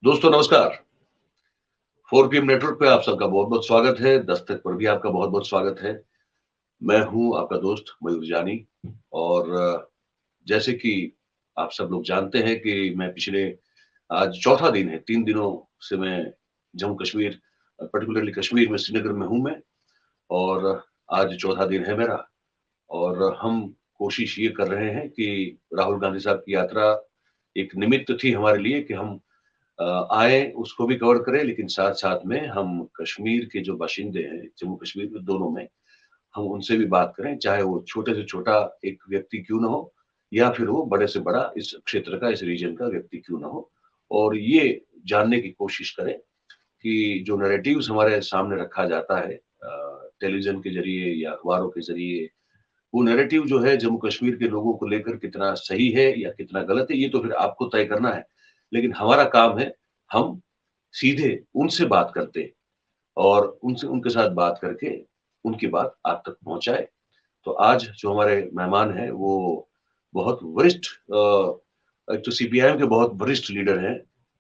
दोस्तों नमस्कार। 4PM network पे आप सबका बहुत बहुत स्वागत है। दस्तक पर भी आपका बहुत बहुत स्वागत है। मैं हूं आपका दोस्त मयूर जानी। और जैसे कि आप सब लोग जानते हैं कि मैं पिछले आज चौथा दिन है, 3 दिनों से मैं जम्मू कश्मीर, पर्टिकुलरली कश्मीर में श्रीनगर में हूं मैं। और आज चौथा दिन है मेरा। और हम कोशिश ये कर रहे हैं कि राहुल गांधी साहब की यात्रा एक निमित्त थी हमारे लिए कि हम आए, उसको भी कवर करें, लेकिन साथ साथ में हम कश्मीर के जो बाशिंदे हैं, जम्मू कश्मीर में दोनों में, हम उनसे भी बात करें, चाहे वो छोटे से छोटा एक व्यक्ति क्यों ना हो, या फिर वो बड़े से बड़ा इस क्षेत्र का, इस रीजन का व्यक्ति क्यों ना हो। और ये जानने की कोशिश करें कि जो नैरेटिव्स हमारे सामने रखा जाता है टेलीविजन के जरिए या अखबारों के जरिए, वो नैरेटिव जो है जम्मू कश्मीर के लोगों को लेकर कितना सही है या कितना गलत है, ये तो फिर आपको तय करना है। लेकिन हमारा काम है, हम सीधे उनसे बात करते हैं और उनसे उनके साथ बात करके उनकी बात आप तक पहुंचाए। तो आज जो हमारे मेहमान हैं वो बहुत वरिष्ठ, एक तो सीपीआईएम के बहुत वरिष्ठ लीडर हैं।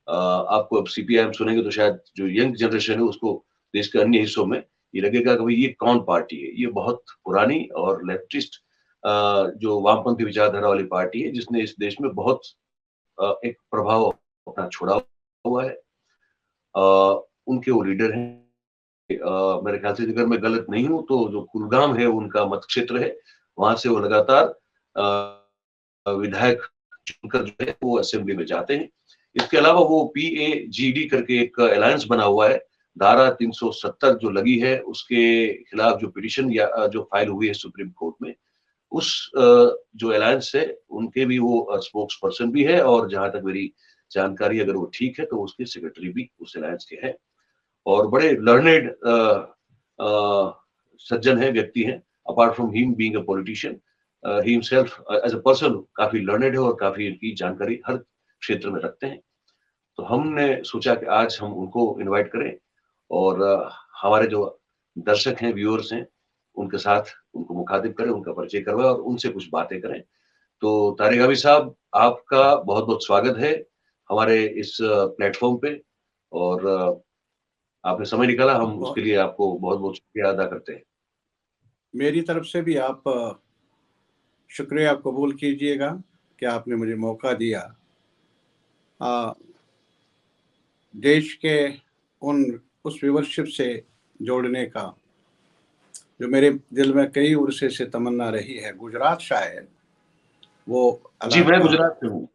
आपको अब सीपीआईएम सुनेंगे तो शायद जो यंग जनरेशन है उसको देश के अन्य हिस्सों में ये लगेगा कि भाई ये कौन पार्टी है। ये बहुत पुरानी और लेफ्टिस्ट जो वामपंथी विचारधारा वाली पार्टी है, जिसने इस देश में बहुत एक प्रभाव अपना छोड़ा हुआ है। उनके वो लीडर हैं। मेरे ख्याल से अगर मैं गलत नहीं हूं तो जो कुलगाम है उनका मत क्षेत्र है, वहां से वो लगातार विधायक चुनकर जो है वो असेंबली में जाते हैं। इसके अलावा वो PAGD करके एक अलायंस बना हुआ है। धारा 370 जो लगी है उसके खिलाफ जो पिटिशन या जो फाइल हुई है सुप्रीम कोर्ट में, उस जो अलायंस है उनके भी वो स्पोक्स पर्सन भी है। और जहां तक मेरी जानकारी अगर वो ठीक है तो उसके सेक्रेटरी भी उस अलायंस के हैं। और बड़े लर्नेड सज्जन है, व्यक्ति हैं। Apart from him being a politician, he himself as a person काफी लर्नेड है और काफी इनकी जानकारी हर क्षेत्र में रखते हैं। तो हमने सोचा कि आज हम उनको इनवाइट करें और हमारे जो दर्शक हैं, व्यूअर्स हैं, उनके साथ उनको मुखातिब करें, उनका परिचय करवाएं और उनसे कुछ बातें करें। तो तारिक हावी साहब, आपका बहुत बहुत स्वागत है हमारे इस प्लेटफॉर्म पे। और आपने समय निकाला, हम उसके लिए आपको बहुत बहुत शुक्रिया अदा करते हैं। मेरी तरफ से भी आप शुक्रिया कबूल कीजिएगा कि आपने मुझे मौका दिया देश के उस व्यूवरशिप से जोड़ने का जो मेरे दिल में कई उर्से से तमन्ना रही है। गुजरात शायद वो जी, मैं इलाका, गुजरात से हूँ।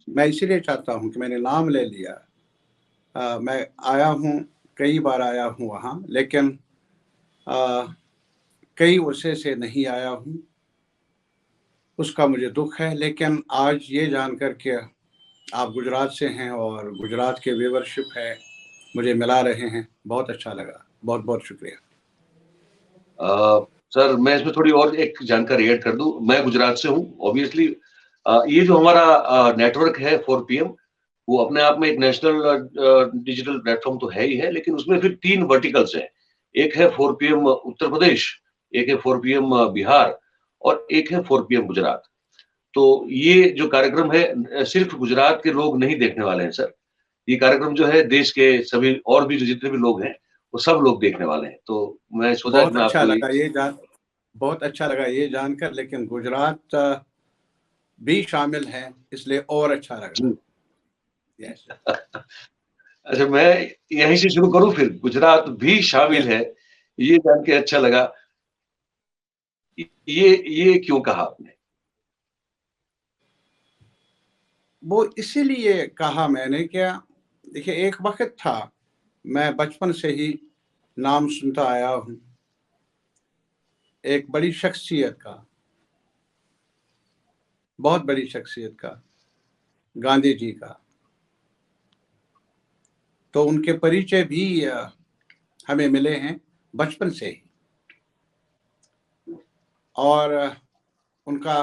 मैं इसीलिए चाहता हूँ कि मैंने नाम ले लिया। मैं आया हूँ, कई बार आया हूँ वहाँ, लेकिन कई उर्से से नहीं आया हूँ, उसका मुझे दुख है। लेकिन आज ये जानकर के आप गुजरात से हैं और गुजरात के व्यूवरशिप है, मुझे मिला रहे हैं, बहुत अच्छा लगा। बहुत बहुत शुक्रिया। सर, मैं इसमें थोड़ी और एक जानकारी ऐड कर दूं। मैं गुजरात से हूँ ऑब्वियसली। ये जो हमारा नेटवर्क है 4PM, वो अपने आप में एक नेशनल डिजिटल प्लेटफॉर्म तो है ही है, लेकिन उसमें फिर 3 वर्टिकल्स हैं। एक है 4PM उत्तर प्रदेश, एक है 4PM बिहार और एक है 4PM गुजरात। तो ये जो कार्यक्रम है सिर्फ गुजरात के लोग नहीं देखने वाले हैं सर। ये कार्यक्रम जो है देश के सभी और भी जितने भी लोग हैं वो सब लोग देखने वाले हैं। तो मैं सोचा कि बहुत मैं अच्छा आपको लगा ये बहुत अच्छा लगा ये जानकर, लेकिन गुजरात भी शामिल है, इसलिए और अच्छा लगा। यस अच्छा, मैं यहीं से शुरू करूं, फिर गुजरात भी शामिल यस। है, ये जान के अच्छा लगा। ये क्यों कहा आपने? वो इसीलिए कहा मैंने, क्या देखिए, एक वक्त था, मैं बचपन से ही नाम सुनता आया हूँ एक बड़ी शख्सियत का, बहुत बड़ी शख्सियत का, गांधी जी का। तो उनके परिचय भी हमें मिले हैं बचपन से ही। और उनका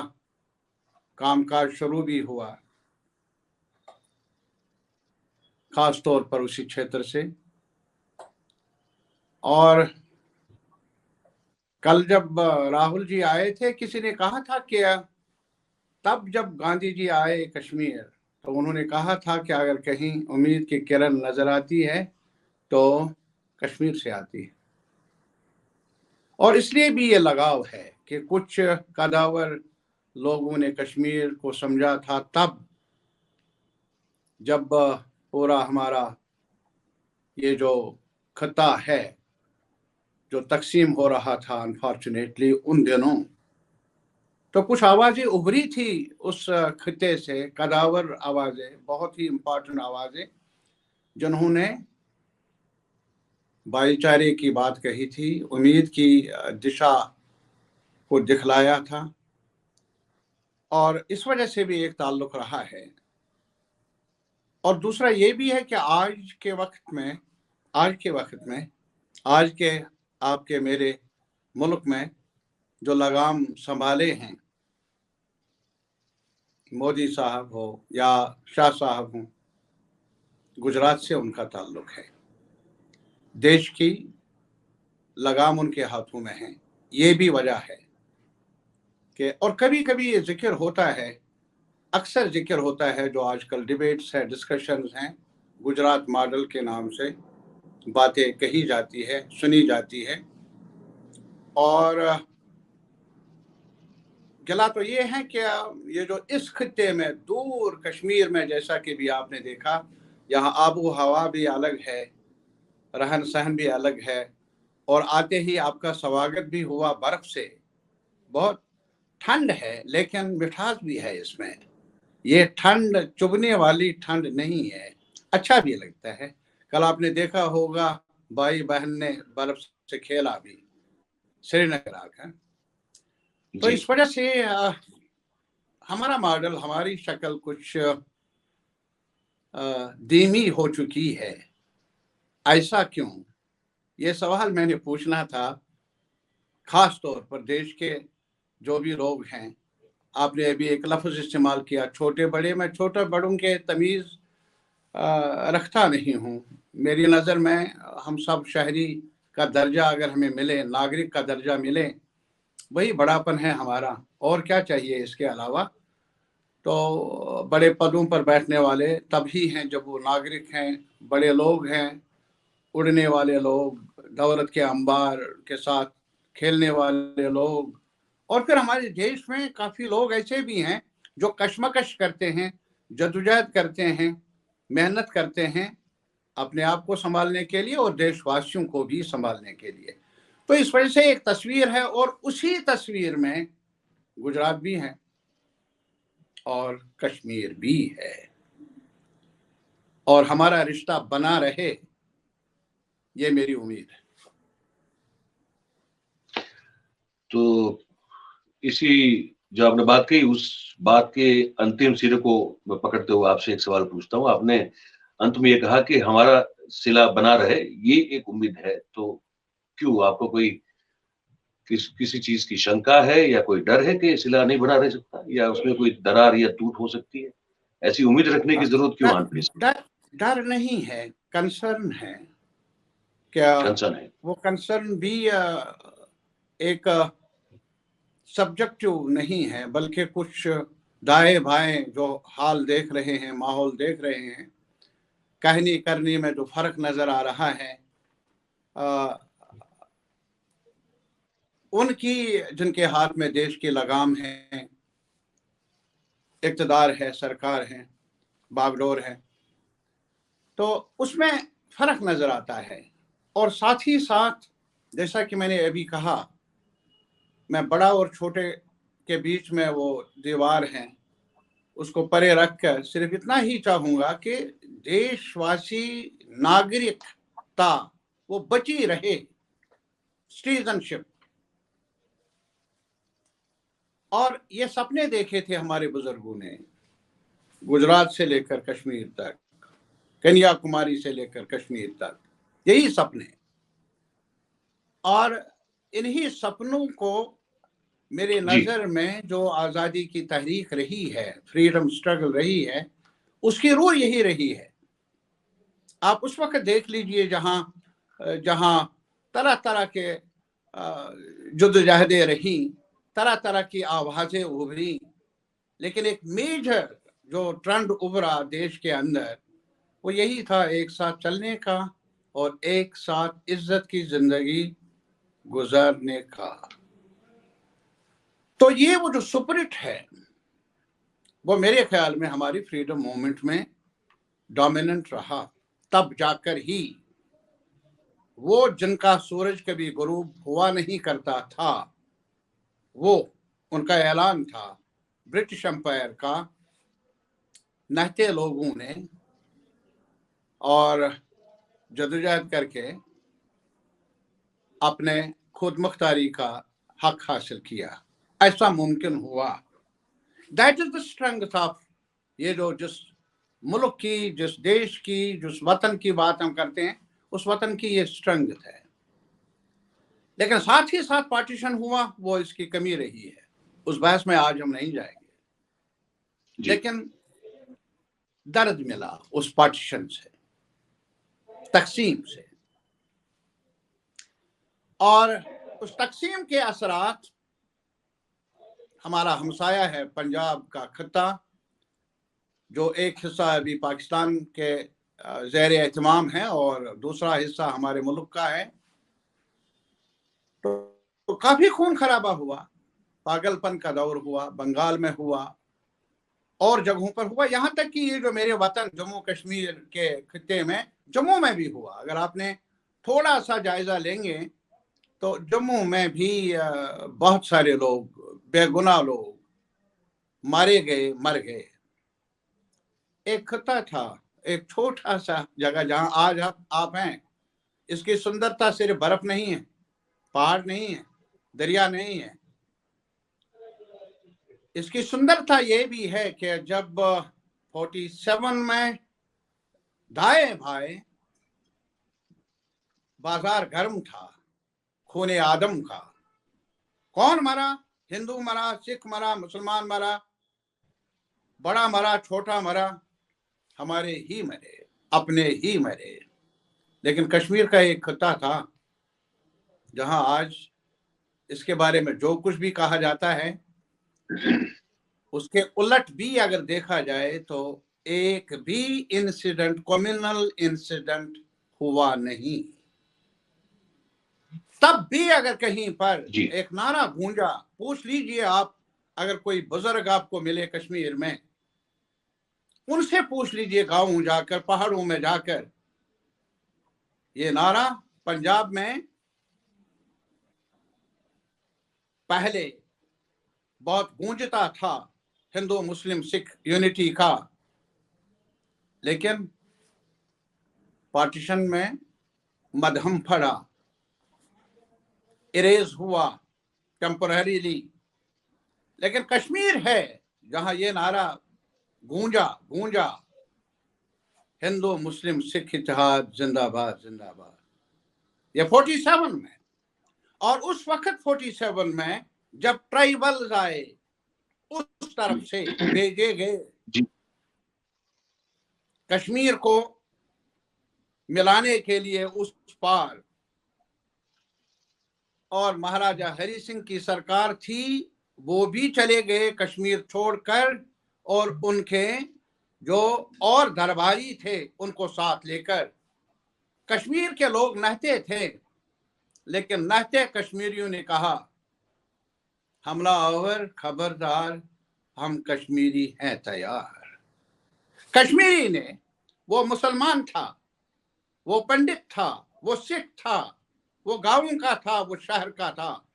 कामकाज शुरू भी हुआ खास तौर पर उसी क्षेत्र से। और कल जब राहुल जी आए थे, किसी ने कहा था कि तब जब गांधी जी आए कश्मीर तो उन्होंने कहा था कि अगर कहीं उम्मीद की किरण नजर आती है तो कश्मीर से आती है। और इसलिए भी ये लगाव है कि कुछ कदावर लोगों ने कश्मीर को समझा था तब जब पूरा हमारा ये जो खत्ता है जो तकसीम हो रहा था अनफॉर्चुनेटली उन दिनों, तो कुछ आवाज़ें उभरी थी उस खित्ते से, कदावर आवाज़ें, बहुत ही इम्पोर्टेंट आवाज़ें, जिन्होंने भाईचारे की बात कही थी, उम्मीद की दिशा को दिखलाया था। और इस वजह से भी एक ताल्लुक रहा है। और दूसरा ये भी है कि आज के वक्त में आज के आपके मेरे मुल्क में जो लगाम संभाले हैं, मोदी साहब हो या शाह साहब हो, गुजरात से उनका ताल्लुक है। देश की लगाम उनके हाथों में है। ये भी वजह है कि और कभी कभी ये जिक्र होता है, अक्सर जिक्र होता है, जो आजकल डिबेट्स है, डिस्कशंस हैं, गुजरात मॉडल के नाम से बातें कही जाती है, सुनी जाती है। और गिला तो ये है कि ये जो इस खित्ते में दूर कश्मीर में, जैसा कि भी आपने देखा, यहाँ आबो हवा भी अलग है, रहन सहन भी अलग है, और आते ही आपका स्वागत भी हुआ बर्फ से। बहुत ठंड है लेकिन मिठास भी है इसमें। ये ठंड चुभने वाली ठंड नहीं है, अच्छा भी लगता है। कल आपने देखा होगा भाई बहन ने बर्फ से खेला भी श्रीनगर आकर। तो इस वजह से हमारा मॉडल, हमारी शक्ल कुछ धीमी हो चुकी है। ऐसा क्यों? ये सवाल मैंने पूछना था, खास तौर पर देश के जो भी लोग हैं। आपने अभी एक लफ्ज़ इस्तेमाल किया छोटे बड़े, मैं छोटे बड़ों के तमीज़ रखता नहीं हूँ। मेरी नज़र में हम सब शहरी का दर्जा अगर हमें मिले, नागरिक का दर्जा मिले, वही बड़ापन है हमारा। और क्या चाहिए इसके अलावा? तो बड़े पदों पर बैठने वाले तभी हैं जब वो नागरिक हैं, बड़े लोग हैं, उड़ने वाले लोग, दौलत के अंबार के साथ खेलने वाले लोग। और फिर हमारे देश में काफ़ी लोग ऐसे भी हैं जो कशमकश करते हैं, जद्दोजहद करते हैं, मेहनत करते हैं अपने आप को संभालने के लिए और देशवासियों को भी संभालने के लिए। तो इस वजह से एक तस्वीर है, और उसी तस्वीर में गुजरात भी है और कश्मीर भी है, और हमारा रिश्ता बना रहे, ये मेरी उम्मीद है। तो इसी जो आपने बात कही, उस बात के अंतिम सिरे को मैं पकड़ते हुए आपसे एक सवाल पूछता हूँ। आपने अंत में ये कहा कि हमारा सिला बना रहे, ये एक उम्मीद है। तो क्यों? आपको कोई किसी चीज की शंका है या कोई डर है कि सिला नहीं बना रह सकता, या उसमें कोई दरार या टूट हो सकती है? ऐसी उम्मीद रखने की जरूरत क्यों आती है? डर नहीं है, कंसर्न है। क्या कंसर्न है? वो कंसर्न भी एक सब्जेक्टिव नहीं है, बल्कि कुछ दाएं बाएं जो हाल देख रहे हैं, माहौल देख रहे हैं, कहनी करनी में जो फर्क नजर आ रहा है, उनकी जिनके हाथ में देश की लगाम है, इक़्तिदार है, सरकार है, बागडोर है, तो उसमें फर्क नजर आता है। और साथ ही साथ, जैसा कि मैंने अभी कहा, मैं बड़ा और छोटे के बीच में वो दीवार है, उसको परे रखकर सिर्फ इतना ही चाहूंगा कि देशवासी नागरिकता वो बची रहे, सिटीजनशिप। और ये सपने देखे थे हमारे बुजुर्गों ने, गुजरात से लेकर कश्मीर तक, कन्याकुमारी से लेकर कश्मीर तक, यही सपने। और इन्हीं सपनों को मेरे नज़र में जो आज़ादी की तहरीक रही है, फ्रीडम स्ट्रगल रही है, उसकी रूह यही रही है। आप उस वक्त देख लीजिए जहाँ तरह तरह के जद्दोजहदें रही, तरह तरह की आवाज़ें उभरी, लेकिन एक मेजर जो ट्रेंड उभरा देश के अंदर वो यही था, एक साथ चलने का और एक साथ इज्जत की जिंदगी गुजारने का। तो ये वो जो स्पिरिट है वो मेरे ख्याल में हमारी फ्रीडम मूवमेंट में डोमिनेंट रहा। तब जाकर ही वो जिनका सूरज कभी गुरूब हुआ नहीं करता था, वो उनका ऐलान था ब्रिटिश एम्पायर का, नहते लोगों ने और जदोजहद करके अपने खुद मुख्तारी का हक हासिल किया। ऐसा मुमकिन हुआ। That is the strength of ये जो जिस मुल्क की, जिस देश की, जिस वतन की बात हम करते हैं, उस वतन की ये स्ट्रेंथ है। लेकिन साथ ही साथ पार्टीशन हुआ, वो इसकी कमी रही है। उस बहस में आज हम नहीं जाएंगे। लेकिन दर्द मिला उस पार्टीशन से, तकसीम से, और उस तकसीम के असरात हमारा हमसाया है पंजाब का खत्ता, जो एक हिस्सा अभी पाकिस्तान के ज़ेर एहतमाम है और दूसरा हिस्सा हमारे मुल्क का है। तो काफी खून खराबा हुआ, पागलपन का दौर हुआ, बंगाल में हुआ और जगहों पर हुआ, यहाँ तक कि ये जो मेरे वतन जम्मू कश्मीर के खित्ते में, जम्मू में भी हुआ। अगर आपने थोड़ा सा जायजा लेंगे तो जम्मू में भी बहुत सारे लोग, बेगुनाह लोग मारे गए, मर गए। एक खत्ता था, एक छोटा सा जगह जहां आज आप हैं। इसकी सुंदरता सिर्फ बर्फ नहीं है, पहाड़ नहीं है, दरिया नहीं है। इसकी सुंदरता ये भी है कि जब 47 में दाएं भाई बाजार गर्म था, खूने आदम का, कौन मरा? हिंदू मरा, सिख मरा, मुसलमान मरा, बड़ा मरा, छोटा मरा, हमारे ही मरे, अपने ही मरे। लेकिन कश्मीर का एक खत्ता था जहां आज इसके बारे में जो कुछ भी कहा जाता है, उसके उलट भी अगर देखा जाए तो एक भी इंसिडेंट, कम्युनल इंसिडेंट हुआ नहीं। तब भी अगर कहीं पर एक नारा गूंजा, पूछ लीजिए आप, अगर कोई बुजुर्ग आपको मिले कश्मीर में, उनसे पूछ लीजिए गांव जाकर, पहाड़ों में जाकर, ये नारा पंजाब में पहले बहुत गूंजता था, हिंदू मुस्लिम सिख यूनिटी का। लेकिन पार्टीशन में मध्यम पड़ा, इरेज हुआ टेम्पररीली। लेकिन कश्मीर है जहां ये नारा गूंजा गूंजा, हिंदू मुस्लिम सिख इत्तेहाद जिंदाबाद जिंदाबाद। ये 47 में, और उस वक्त 47 में जब ट्राइबल्स आए, उस तरफ से भेजे गए कश्मीर को मिलाने के लिए उस पार, और महाराजा हरि सिंह की सरकार थी, वो भी चले गए कश्मीर छोड़कर, और उनके जो और दरबारी थे उनको साथ लेकर। कश्मीर के लोग नहते थे, लेकिन नहते कश्मीरियों ने कहा, हमलावर खबरदार, हम कश्मीरी हैं तैयार। कश्मीरी ने, वो मुसलमान था, वो पंडित था, वो सिख था, वो गांव का था, वो शहर का था।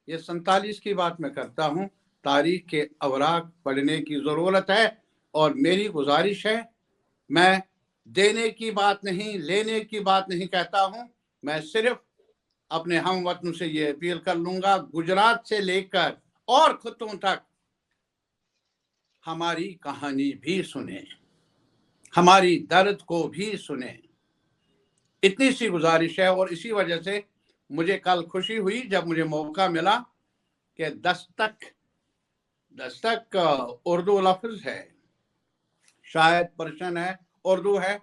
ये 47 की बात मैं करता हूं। तारीख के अवराक पढ़ने की जरूरत है, और मेरी गुजारिश है, मैं देने की बात नहीं, लेने की बात नहीं कहता हूं, मैं सिर्फ अपने हम वतन से ये अपील कर लूंगा, गुजरात से लेकर और खित्तों तक हमारी कहानी भी सुने, हमारी दर्द को भी सुने। इतनी सी गुजारिश है। और इसी वजह से मुझे कल खुशी हुई जब मुझे मौका मिला कि दस्तक उर्दू लफ्ज है, शायद पर्शियन है, उर्दू है,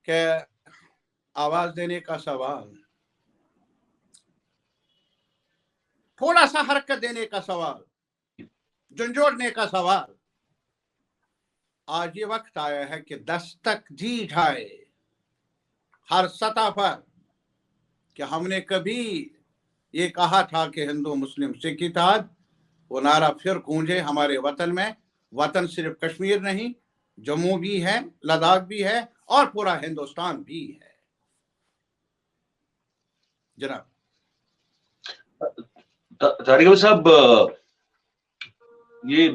कि आवाज देने का सवाल, थोड़ा सा हरकत देने का सवाल, झंझोड़ने का सवाल, आज ये वक्त आया है कि दस्तक दी जाए हर सतह पर कि हमने कभी ये कहा था कि हिंदू मुस्लिम सिख इत्तेहाद, वो नारा फिर गूंजे हमारे वतन में। वतन सिर्फ कश्मीर नहीं, जम्मू भी है, लद्दाख भी है और पूरा हिंदुस्तान भी है। जनाब तारिक अहमद साहब, ये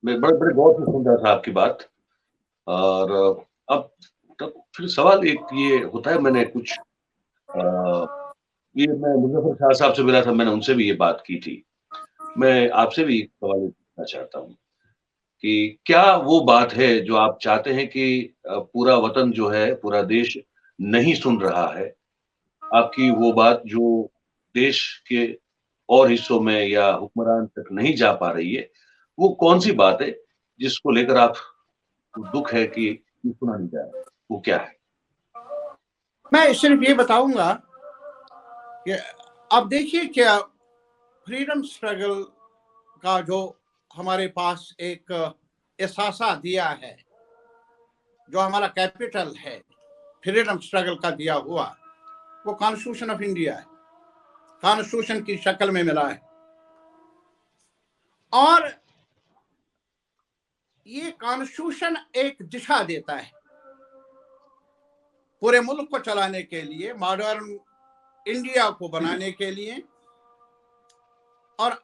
मैं बड़े बड़े गौर से सुन रहा था आपकी बात। और अब तब फिर सवाल एक ये होता है, मैंने कुछ ये मैं मुजफ्फर शाह साहब से मिला था, मैंने उनसे भी ये बात की थी। मैं आपसे भी एक सवाल पूछना चाहता हूँ कि क्या वो बात है जो आप चाहते हैं कि पूरा वतन जो है, पूरा देश नहीं सुन रहा है, आपकी वो बात जो देश के और हिस्सों में या हुक्मरान तक नहीं जा पा रही है, वो कौन सी बात है जिसको लेकर आप दुख है कि सुना नहीं जा रहा, वो क्या है? मैं सिर्फ ये बताऊंगा कि अब देखिए क्या फ्रीडम स्ट्रगल का जो हमारे पास एक एहसासा दिया है, जो हमारा कैपिटल है फ्रीडम स्ट्रगल का दिया हुआ, वो कॉन्स्टिट्यूशन ऑफ इंडिया है, कॉन्स्टिट्यूशन की शक्ल में मिला है। और ये कॉन्स्टिट्यूशन एक दिशा देता है पूरे मुल्क को चलाने के लिए, मॉडर्न इंडिया को बनाने के लिए। और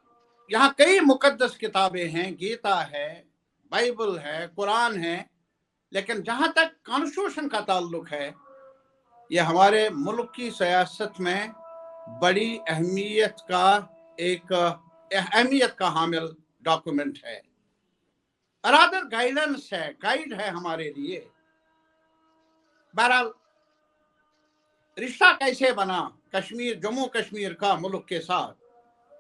यहाँ कई मुकद्दस किताबें हैं, गीता है, बाइबल है, कुरान है, लेकिन जहां तक कॉन्स्टिट्यूशन का ताल्लुक है, ये हमारे मुल्क की सियासत में बड़ी अहमियत का हामिल डॉक्यूमेंट है, रादर गाइडेंस है, गाइड है हमारे लिए। बहरहाल रिश्ता कैसे बना कश्मीर, जम्मू कश्मीर का मुल्क के साथ,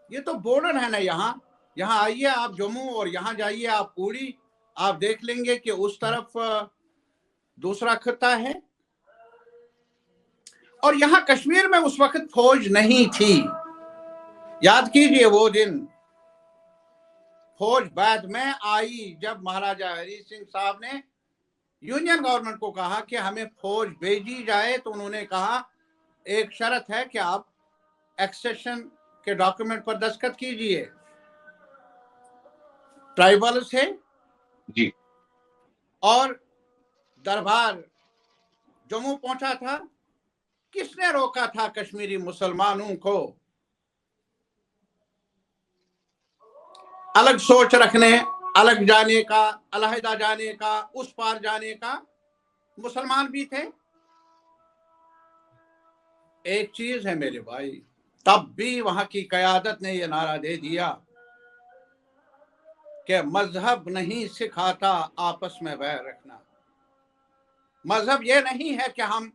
ये तो बॉर्डर है ना। यहाँ आइए आप जम्मू और यहाँ जाइए आप उड़ी, आप देख लेंगे कि उस तरफ दूसरा खिता है। और यहाँ कश्मीर में उस वक्त फौज नहीं थी, याद कीजिए वो दिन। फौज बाद में आई जब महाराजा हरी सिंह साहब ने यूनियन गवर्नमेंट को कहा कि हमें फौज भेजी जाए, तो उन्होंने कहा एक शर्त है कि आप एक्सेशन के डॉक्यूमेंट पर दस्तखत कीजिए। ट्राइबल से जी, और दरबार जम्मू पहुंचा था। किसने रोका था कश्मीरी मुसलमानों को अलग सोच रखने, अलग जाने का, अलहदा जाने का, उस पार जाने का? मुसलमान भी थे। एक चीज है मेरे भाई, तब भी वहां की कयादत ने यह नारा दे दिया कि मजहब नहीं सिखाता आपस में वैर रखना। मजहब ये नहीं है कि हम,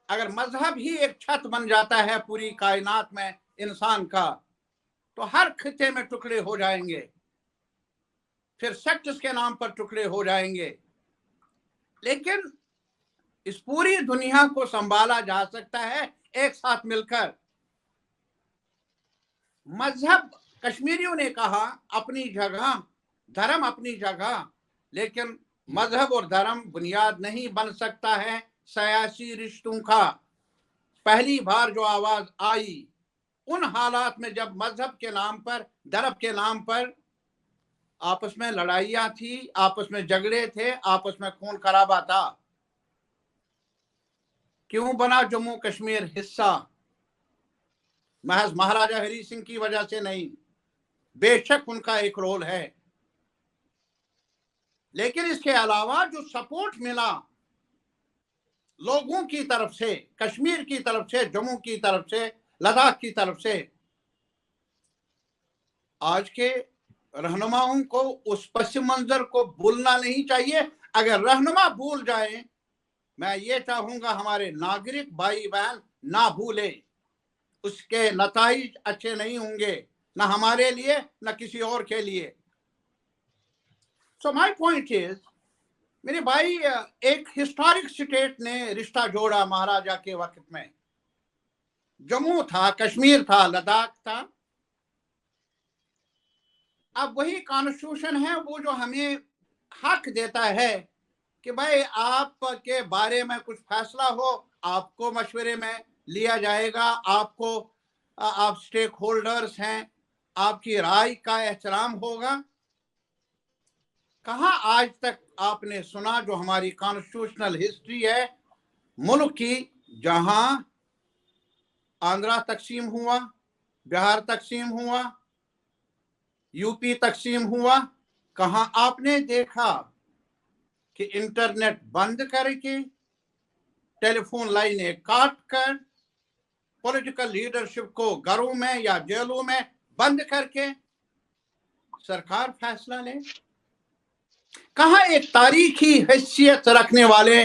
अगर मजहब ही एक छत बन जाता है पूरी कायनात में इंसान का, तो हर खिते में टुकड़े हो जाएंगे, फिर सेक्ट्स के नाम पर टुकड़े हो जाएंगे। लेकिन इस पूरी दुनिया को संभाला जा सकता है एक साथ मिलकर। मजहब, कश्मीरियों ने कहा अपनी जगह, धर्म अपनी जगह, लेकिन मजहब और धर्म बुनियाद नहीं बन सकता है सियासी रिश्तों का। पहली बार जो आवाज आई उन हालात में जब मजहब के नाम पर, धर्म के नाम पर आपस में लड़ाइयां थी, आपस में झगड़े थे, आपस में खून खराबा था। क्यों बना जम्मू कश्मीर हिस्सा? महज महाराजा हरी सिंह की वजह से नहीं, बेशक उनका एक रोल है, लेकिन इसके अलावा जो सपोर्ट मिला लोगों की तरफ से, कश्मीर की तरफ से, जम्मू की तरफ से, लद्दाख की तरफ से, आज के रहनुमाओं को उस पस मंजर को भूलना नहीं चाहिए। अगर रहनुमा भूल जाए, मैं ये चाहूंगा हमारे नागरिक भाई बहन ना भूले, उसके नताइज अच्छे नहीं होंगे, ना हमारे लिए ना किसी और के लिए। सो माय पॉइंट इज, मेरे भाई, एक हिस्टोरिक स्टेट ने रिश्ता जोड़ा महाराजा के वक्त में। जम्मू था, कश्मीर था, लद्दाख था। अब वही कॉन्स्टिट्यूशन है वो जो हमें हक देता है कि भाई आपके बारे में कुछ फैसला हो, आपको मशवरे में लिया जाएगा, आपको आप स्टेक होल्डर्स हैं, आपकी राय का एहतराम होगा। कहाँ आज तक आपने सुना जो हमारी कॉन्स्टिट्यूशनल हिस्ट्री है मुल्क की, जहां आंध्रा तकसीम हुआ, बिहार तकसीम हुआ, यूपी तकसीम हुआ, कहां आपने देखा कि इंटरनेट बंद करके, टेलीफोन लाइनें काट कर, पॉलिटिकल लीडरशिप को घरों में या जेलों में बंद करके सरकार फैसला ले? कहां एक तारीखी हैसियत रखने वाले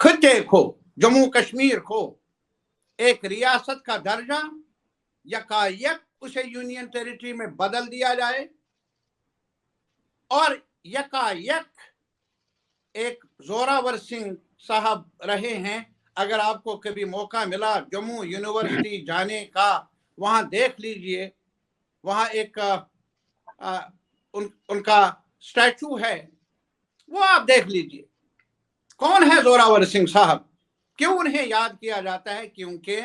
खिते को, जम्मू कश्मीर को, एक रियासत का दर्जा यकायक उसे यूनियन टेरिटरी में बदल दिया जाए और यकायक एक जोरावर सिंह साहब रहे हैं। अगर आपको कभी मौका मिला जम्मू यूनिवर्सिटी जाने का, वहां देख लीजिए, वहां एक उनका स्टैचू है, वो आप देख लीजिए। कौन है जोरावर सिंह साहब? क्यों उन्हें याद किया जाता है? क्योंकि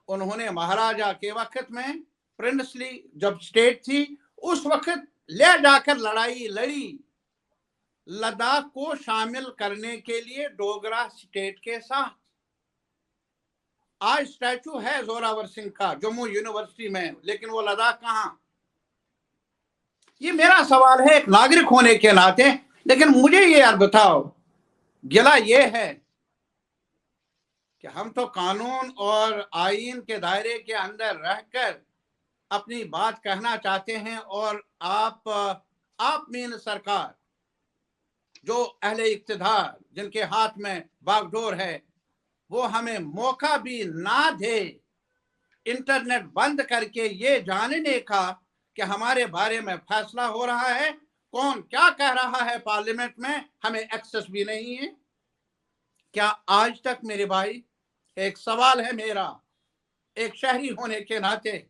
उन्होंने महाराजा के वक्त में, प्रिंसली जब स्टेट थी, उस वक्त ले जाकर लड़ाई लड़ी लद्दाख को शामिल करने के लिए डोगरा स्टेट के साथ। आज स्टैचू है जोरावर सिंह का जम्मू यूनिवर्सिटी में, लेकिन वो लद्दाख कहां? ये मेरा सवाल है एक नागरिक होने के नाते। लेकिन मुझे ये यार बताओ, गिला ये है कि हम तो कानून और आईन के दायरे के अंदर रहकर अपनी बात कहना चाहते हैं, और आप मीन सरकार, जो अहले इक्तिदार, जिनके हाथ में बागडोर है, वो हमें मौका भी ना दे इंटरनेट बंद करके ये जानने का कि हमारे बारे में फैसला हो रहा है, कौन क्या कह रहा है पार्लियामेंट में, हमें एक्सेस भी नहीं है। क्या आज तक मेरे भाई, एक सवाल है मेरा एक शहरी होने के नाते,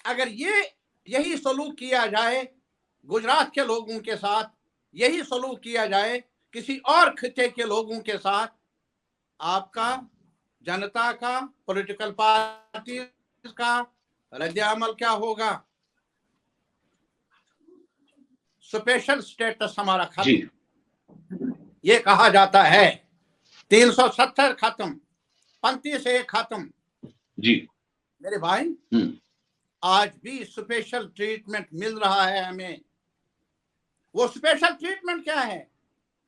अगर यही सलूक किया जाए गुजरात के लोगों के साथ, यही सलूक किया जाए किसी और खिते के लोगों के साथ, आपका, जनता का, पॉलिटिकल पार्टी का रद्द-ए-अमल क्या होगा? स्पेशल स्टेटस हमारा खत्म। ये कहा जाता है 370 खत्म, 35 खत्म। जी मेरे भाई, आज भी स्पेशल ट्रीटमेंट मिल रहा है हमें। वो स्पेशल ट्रीटमेंट क्या है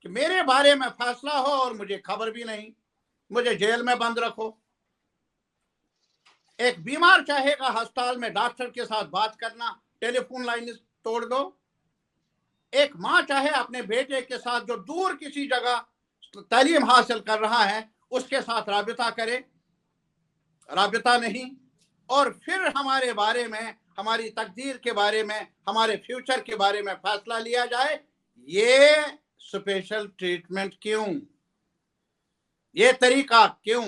कि मेरे बारे में फैसला हो और मुझे खबर भी नहीं, मुझे जेल में बंद रखो। एक बीमार चाहेगा अस्पताल में डॉक्टर के साथ बात करना, टेलीफोन लाइन तोड़ दो। एक माँ चाहे अपने बेटे के साथ जो दूर किसी जगह तालीम हासिल कर रहा है उसके साथ राबिता करे, राबिता नहीं। और फिर हमारे बारे में, हमारी तकदीर के बारे में, हमारे फ्यूचर के बारे में फैसला लिया जाए। ये स्पेशल ट्रीटमेंट क्यों? ये तरीका क्यों?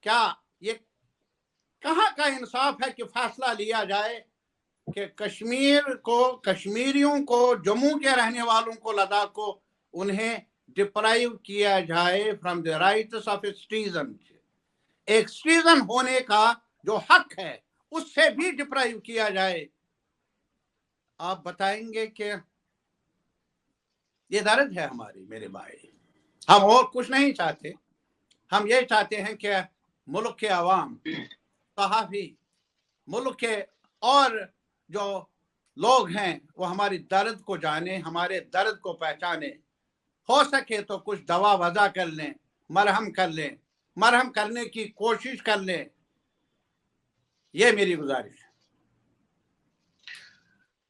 क्या ये कहाँ का इंसाफ है कि फैसला लिया जाए कि कश्मीर को, कश्मीरियों को, जम्मू के रहने वालों को, लद्दाख को, उन्हें डिप्राइव किया जाए from the rights of a citizen. एक सिटीजन होने का जो हक है उससे भी डिप्राइव किया जाए। आप बताएंगे कि ये दर्द है हमारी, मेरे भाई। हम और कुछ नहीं चाहते, हम ये चाहते हैं कि मुल्क के अवाम, सहाफ़ी, मुल्क के और जो लोग हैं वो हमारी दर्द को जाने, हमारे दर्द को पहचाने। हो सके तो कुछ दवा वज़ा कर लें, मरहम कर लें, मरहम करने की कोशिश कर लें। ये मेरी गुजारिश है।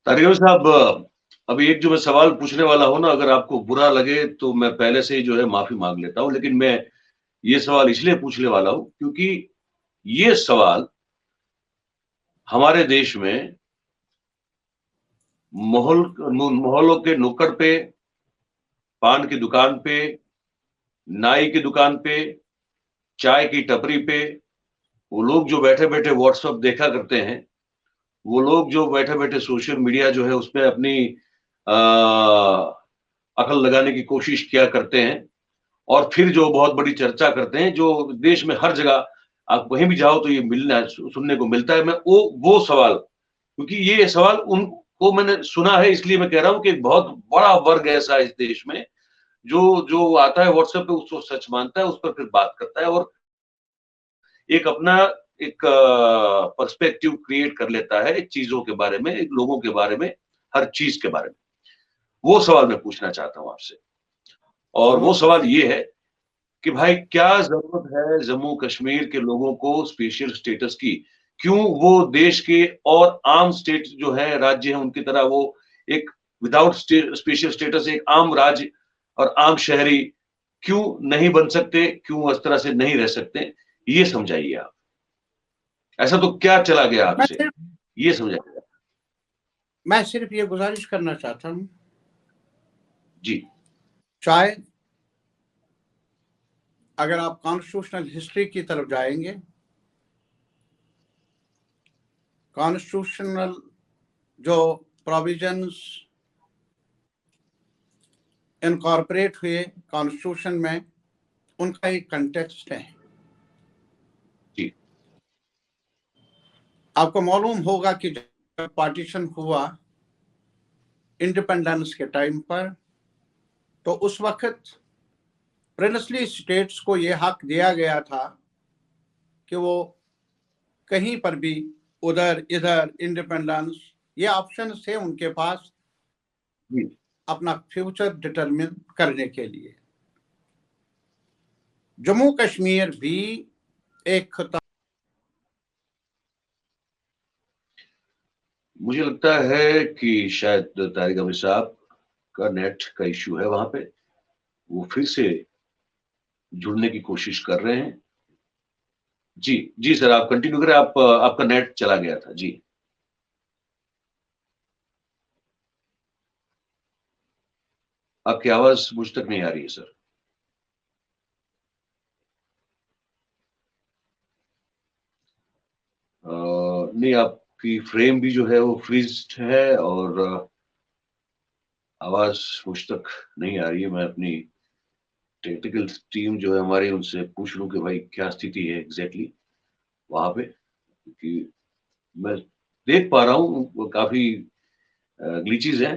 तारिक साहब, अभी एक जो मैं सवाल पूछने वाला हूं ना, अगर आपको बुरा लगे तो मैं पहले से ही जो है माफी मांग लेता हूं, लेकिन मैं ये सवाल इसलिए पूछने वाला हूं क्योंकि ये सवाल हमारे देश में मोहल्लों के नुक्कड़ पे, पान की दुकान पे, नाई की दुकान पे, चाय की टपरी पे, वो लोग जो बैठे बैठे व्हाट्सएप देखा करते हैं, वो लोग जो बैठे बैठे सोशल मीडिया जो है उसमें अपनी अकल लगाने की कोशिश किया करते हैं और फिर जो बहुत बड़ी चर्चा करते हैं, जो देश में हर जगह आप कहीं भी जाओ तो ये मिलना सुनने को मिलता है। मैं वो सवाल, क्योंकि ये सवाल उनको मैंने सुना है, इसलिए मैं कह रहा हूं कि एक बहुत बड़ा वर्ग ऐसा इस देश में जो जो आता है व्हाट्सएप पे उसको सच मानता है, उस पर फिर बात करता है और एक अपना एक पर्सपेक्टिव क्रिएट कर लेता है चीजों के बारे में, लोगों के बारे में, हर चीज के बारे में। वो सवाल मैं पूछना चाहता हूं आपसे, और जम्मू वो सवाल कश्मीर ये है कि भाई क्या जरूरत है जम्मू कश्मीर के लोगों को स्पेशल स्टेटस की? क्यों वो देश के और आम स्टेट जो है, राज्य है, उनकी तरह वो एक विदाउट स्पेशल स्टेटस एक आम राज्य और आम शहरी क्यों नहीं बन सकते? क्यों इस तरह से नहीं रह सकते? ये समझाइए आप। ऐसा तो क्या चला गया मैं आपसे? सिर्फ ये समझाइए। मैं सिर्फ ये गुजारिश करना चाहता हूँ, जी शायद अगर आप कॉन्स्टिट्यूशनल हिस्ट्री की तरफ जाएंगे, कॉन्स्टिट्यूशनल जो प्रोविजंस इनकॉर्पोरेट हुए कॉन्स्टिट्यूशन में, उनका एक कंटेक्स्ट है। जी आपको मालूम होगा कि जब पार्टीशन हुआ इंडिपेंडेंस के टाइम पर, तो उस वक्त प्रिंसली स्टेट्स को यह हक दिया गया था कि वो कहीं पर भी उधर इधर इंडिपेंडेंस, ये ऑप्शन थे उनके पास जी। अपना फ्यूचर डिटरमिन करने के लिए। जम्मू कश्मीर भी एक खिता। मुझे लगता है कि शायद तारिक अमीर साहब का नेट का इश्यू है, वहां पे वो फिर से जुड़ने की कोशिश कर रहे हैं। जी जी सर, आप कंटिन्यू करें। आप आपका नेट चला गया था। जी आपकी आवाज मुझ तक नहीं आ रही है सर। नहीं, आपकी फ्रेम भी जो है वो फ्रीज्ड है और आवाज मुझ तक नहीं आ रही है। मैं अपनी टेक्निकल टीम जो है हमारी, उनसे पूछ लूं कि भाई क्या स्थिति है एग्जैक्टली वहां पे, क्योंकि मैं देख पा रहा हूँ काफी ग्लिचेस हैं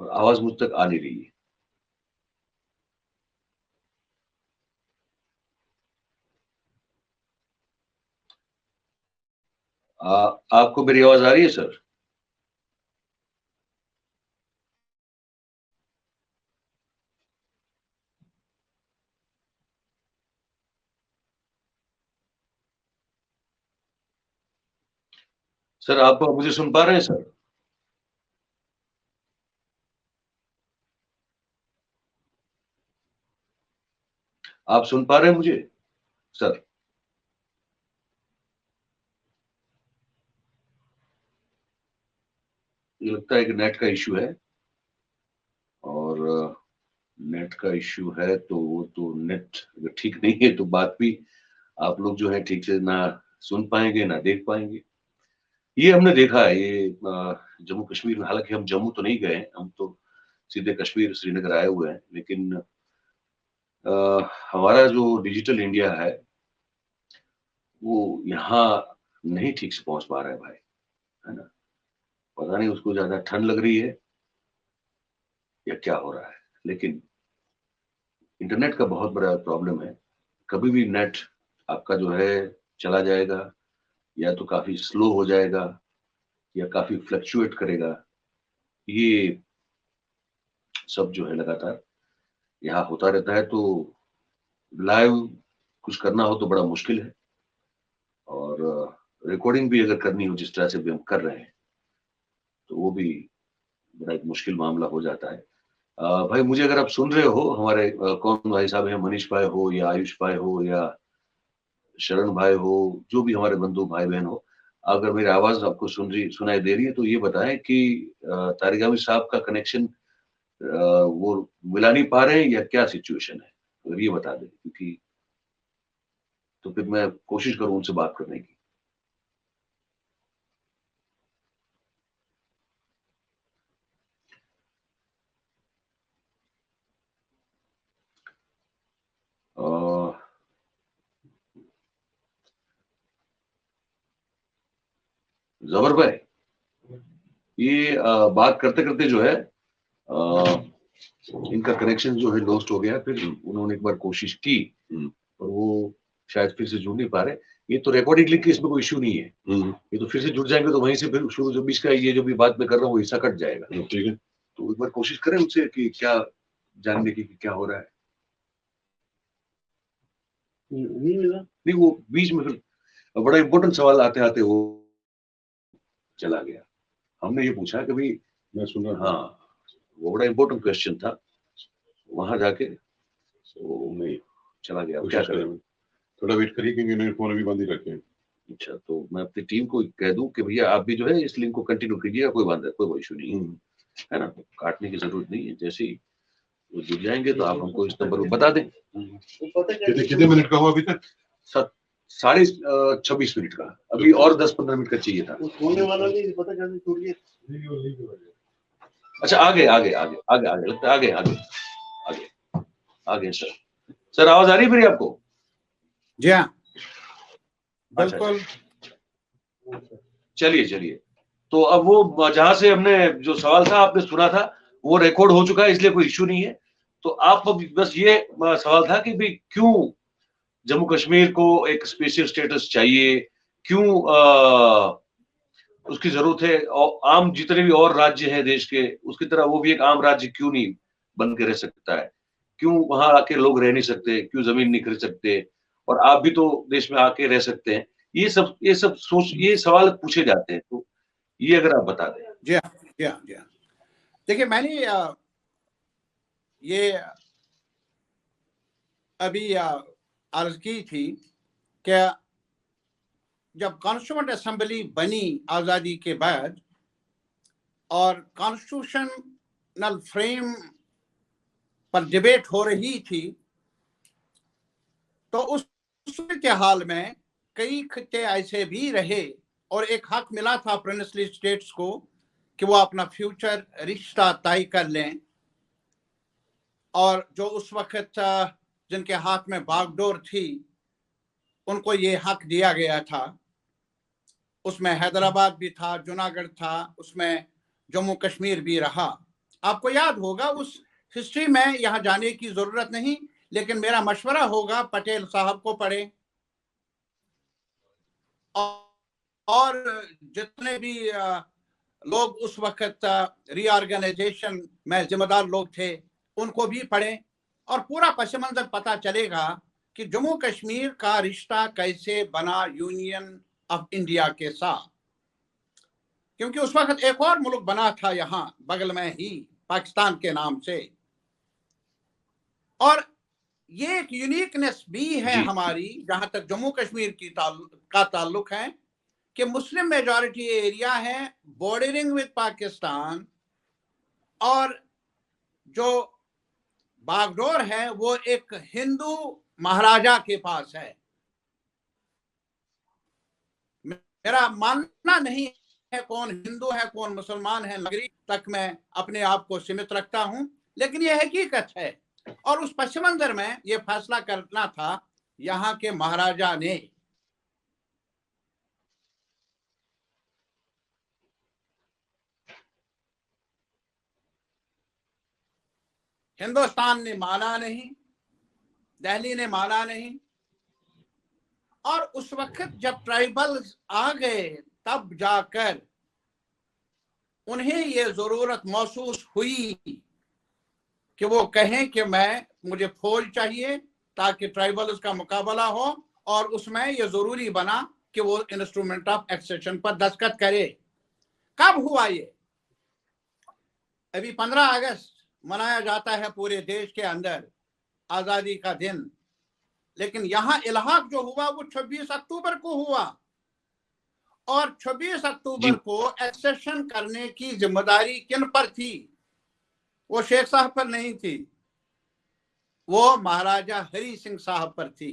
और आवाज मुझ तक आ नहीं रही है। आपको मेरी आवाज आ रही है सर? सर आप मुझे सुन पा रहे हैं सर? आप सुन पा रहे हैं मुझे सर? ये लगता है कि नेट का इश्यू है, और नेट का इश्यू है तो वो तो नेट अगर ठीक नहीं है तो बात भी आप लोग जो है ठीक से ना सुन पाएंगे ना देख पाएंगे। ये हमने देखा है, ये जम्मू कश्मीर में। हालांकि हम जम्मू तो नहीं गए हैं, हम तो सीधे कश्मीर श्रीनगर आए हुए हैं, लेकिन अ, हमारा जो डिजिटल इंडिया है वो यहाँ नहीं ठीक से पहुंच पा रहा है भाई, है ना? पता नहीं उसको ज्यादा ठंड लग रही है या क्या हो रहा है, लेकिन इंटरनेट का बहुत बड़ा प्रॉब्लम है। कभी भी नेट आपका जो है चला जाएगा, या तो काफी स्लो हो जाएगा या काफी फ्लक्चुएट करेगा। ये सब जो है लगातार यहाँ होता रहता है, तो लाइव कुछ करना हो तो बड़ा मुश्किल है, और रिकॉर्डिंग भी अगर करनी हो जिस तरह से भी हम कर रहे हैं तो वो भी बड़ा एक मुश्किल मामला हो जाता है। भाई मुझे अगर आप सुन रहे हो, हमारे कौन भाई साहब हैं, मनीष भाई हो या आयुष भाई हो या शरण भाई हो, जो भी हमारे बंधु भाई बहन हो, अगर मेरी आवाज आपको सुनाई दे रही है तो ये बताएं कि तारिगामी साहब का कनेक्शन वो मिला नहीं पा रहे हैं या क्या सिचुएशन है, अगर ये बता दें, क्योंकि तो फिर मैं कोशिश करूं उनसे बात करने की। जबर भाई, ये बात करते करते जो है इनका कनेक्शन जो है लॉस्ट हो गया। फिर उन्होंने एक बार कोशिश की और वो शायद फिर से जुड़ नहीं पा रहे। ये तो रिकॉर्डिंग लिंक, इसमें कोई इश्यू नहीं है। ये तो फिर से जुड़ जाएंगे तो वहीं से फिर शुरू जो बीच का ये जो भी बात मैं कर रहा हूँ वो हिस्सा कट जाएगा। ठीक है, तो एक बार कोशिश करें उनसे कि क्या जानने की कि क्या हो रहा है। नहीं, वो बीच में फिर बड़ा इंपॉर्टेंट सवाल आते आते वो चला गया। हमने ये पूछा कि भाई, मैं सुन रहा, हाँ, वो बड़ा इंपॉर्टेंट क्वेश्चन था, वहां जाके तो मैं चला गया। क्या करें, थोड़ा वेट करिए क्योंकि इन्होंने फोन अभी बंद ही रखे हैं। अच्छा, तो मैं अपनी टीम को कह दूं कि भैया आप भी जो है इस लिंक को कंटिन्यू कीजिएगा, कोई इशू नहीं है ना, काटने की जरूरत नहीं है। जैसे ही वो जुड़ जाएंगे तो आप हमको इस नंबर पर बता दें। कितने मिनट का हुआ अभी तक? 26 मिनट का, अभी और 10-15 मिनट का चाहिए था। होने वाला नहीं पता, कैसे छूट गया। अच्छा, आगे लगता है, आगे सर आवाज आ रही है मेरी आपको? जी हाँ, बिल्कुल। चलिए, तो अब वो जहां से हमने जो सवाल था आपने सुना था वो रिकॉर्ड हो चुका है, इसलिए कोई इश्यू नहीं है। तो आप बस ये सवाल था कि भाई क्यों जम्मू कश्मीर को एक स्पेशल स्टेटस चाहिए, क्यों उसकी जरूरत है, और आम जितने भी और राज्य हैं देश के उसकी तरह वो भी एक आम राज्य क्यों नहीं बन के रह सकता है, क्यों वहां आके लोग रह नहीं सकते, क्यों जमीन नहीं खरीद सकते, और आप भी तो देश में आके रह सकते हैं। ये सब सोच, ये सवाल पूछे जाते हैं, तो ये अगर आप बता दें। जी हाँ। देखिए, मैंने ये अभी अर्ज की थी कि जब कॉन्स्टिट्यूएंट असेंबली बनी आज़ादी के बाद और कॉन्स्टिट्यूशनल फ्रेम पर डिबेट हो रही थी, तो उस के हाल में कई खित्ते ऐसे भी रहे और एक हक मिला था प्रिंसली स्टेट्स को कि वो अपना फ्यूचर रिश्ता तय कर लें। और जो उस वक्त जिनके हाथ में बागडोर थी उनको ये हक दिया गया था। उसमें हैदराबाद भी था, जूनागढ़ था, उसमें जम्मू कश्मीर भी रहा। आपको याद होगा, उस हिस्ट्री में यहाँ जाने की जरूरत नहीं, लेकिन मेरा मशवरा होगा पटेल साहब को पढ़े और जितने भी लोग उस वक्त रीऑर्गेनाइजेशन में जिम्मेदार लोग थे उनको भी पढ़े, और पूरा पस मंजर पता चलेगा कि जम्मू कश्मीर का रिश्ता कैसे बना यूनियन ऑफ इंडिया के साथ। क्योंकि उस वक्त एक और मुल्क बना था यहाँ बगल में ही, पाकिस्तान के नाम से। और ये एक यूनिकनेस भी है हमारी जहां तक जम्मू कश्मीर का ताल्लुक है कि मुस्लिम मेजॉरिटी एरिया है बॉर्डरिंग विद पाकिस्तान, और जो बागडोर है वो एक हिंदू महाराजा के पास है। मेरा मानना नहीं है कौन हिंदू है कौन मुसलमान है, नागरिक तक मैं अपने आप को सीमित रखता हूं, लेकिन यह हकीकत है। और उस पस मंजर में यह फैसला करना था यहाँ के महाराजा ने। हिंदुस्तान ने माना नहीं, दिल्ली ने माना नहीं, और उस वक्त जब ट्राइबल्स आ गए तब जाकर उन्हें यह जरूरत महसूस हुई कि वो कहें कि मुझे फौज चाहिए ताकि ट्राइबल्स का मुकाबला हो, और उसमें यह जरूरी बना कि वो इंस्ट्रूमेंट ऑफ एक्सेशन पर दस्तखत करे। कब हुआ ये? अभी 15 अगस्त मनाया जाता है पूरे देश के अंदर आजादी का दिन, लेकिन यहां इल्हाक जो हुआ वो 26 अक्टूबर को हुआ, और 26 अक्टूबर को एक्सेशन करने की जिम्मेदारी किन पर थी? वो शेख साहब पर नहीं थी, वो महाराजा हरि सिंह साहब पर थी।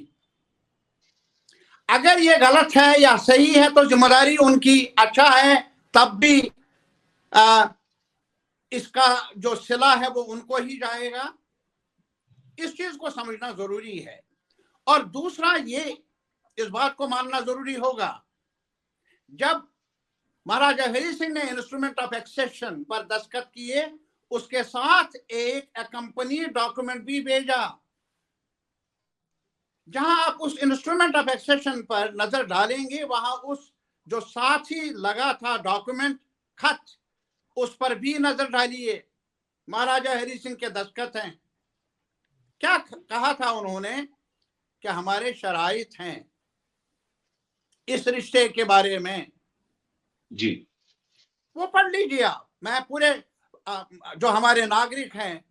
अगर ये गलत है या सही है तो जिम्मेदारी उनकी, अच्छा है तब भी इसका जो सिला है वो उनको ही जाएगा। इस चीज को समझना जरूरी है। और दूसरा ये इस बात को मानना जरूरी होगा, जब महाराजा हरि सिंह ने इंस्ट्रूमेंट ऑफ एक्सेशन पर दस्तखत किए, उसके साथ एक अकम्पनी डॉक्यूमेंट भी भेजा। जहां आप उस इंस्ट्रूमेंट ऑफ एक्सेशन पर नजर डालेंगे, वहां उस जो साथ ही लगा था डॉक्यूमेंट खत, उस पर भी नजर डालिए, महाराजा हरि सिंह के दस्तखत हैं। क्या कहा था उन्होंने कि हमारे शराइत हैं इस रिश्ते के बारे में जी, वो पढ़ लीजिए आप। मैं पूरे जो हमारे नागरिक हैं,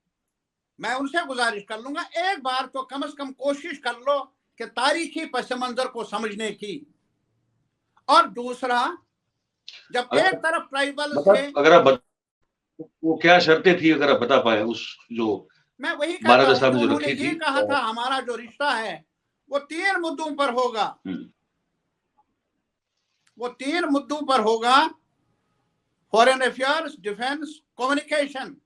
मैं उनसे गुजारिश कर लूंगा, एक बार तो कम से कम कोशिश कर लो कि तारीखी पस मंजर को समझने की। और दूसरा, जब एक तरफ ट्राइबल थे, अगर आप वो क्या शर्तें थी, अगर आप बता पाए उस जो मैं वही कहता महाराजा हूं साहब कि ने जो उन्होंने रखी ये थी। कहा था हमारा जो रिश्ता है वो 3 मुद्दों पर होगा। वो 3 मुद्दों पर होगा, फॉरेन अफेयर्स, डिफेंस, कम्युनिकेशन।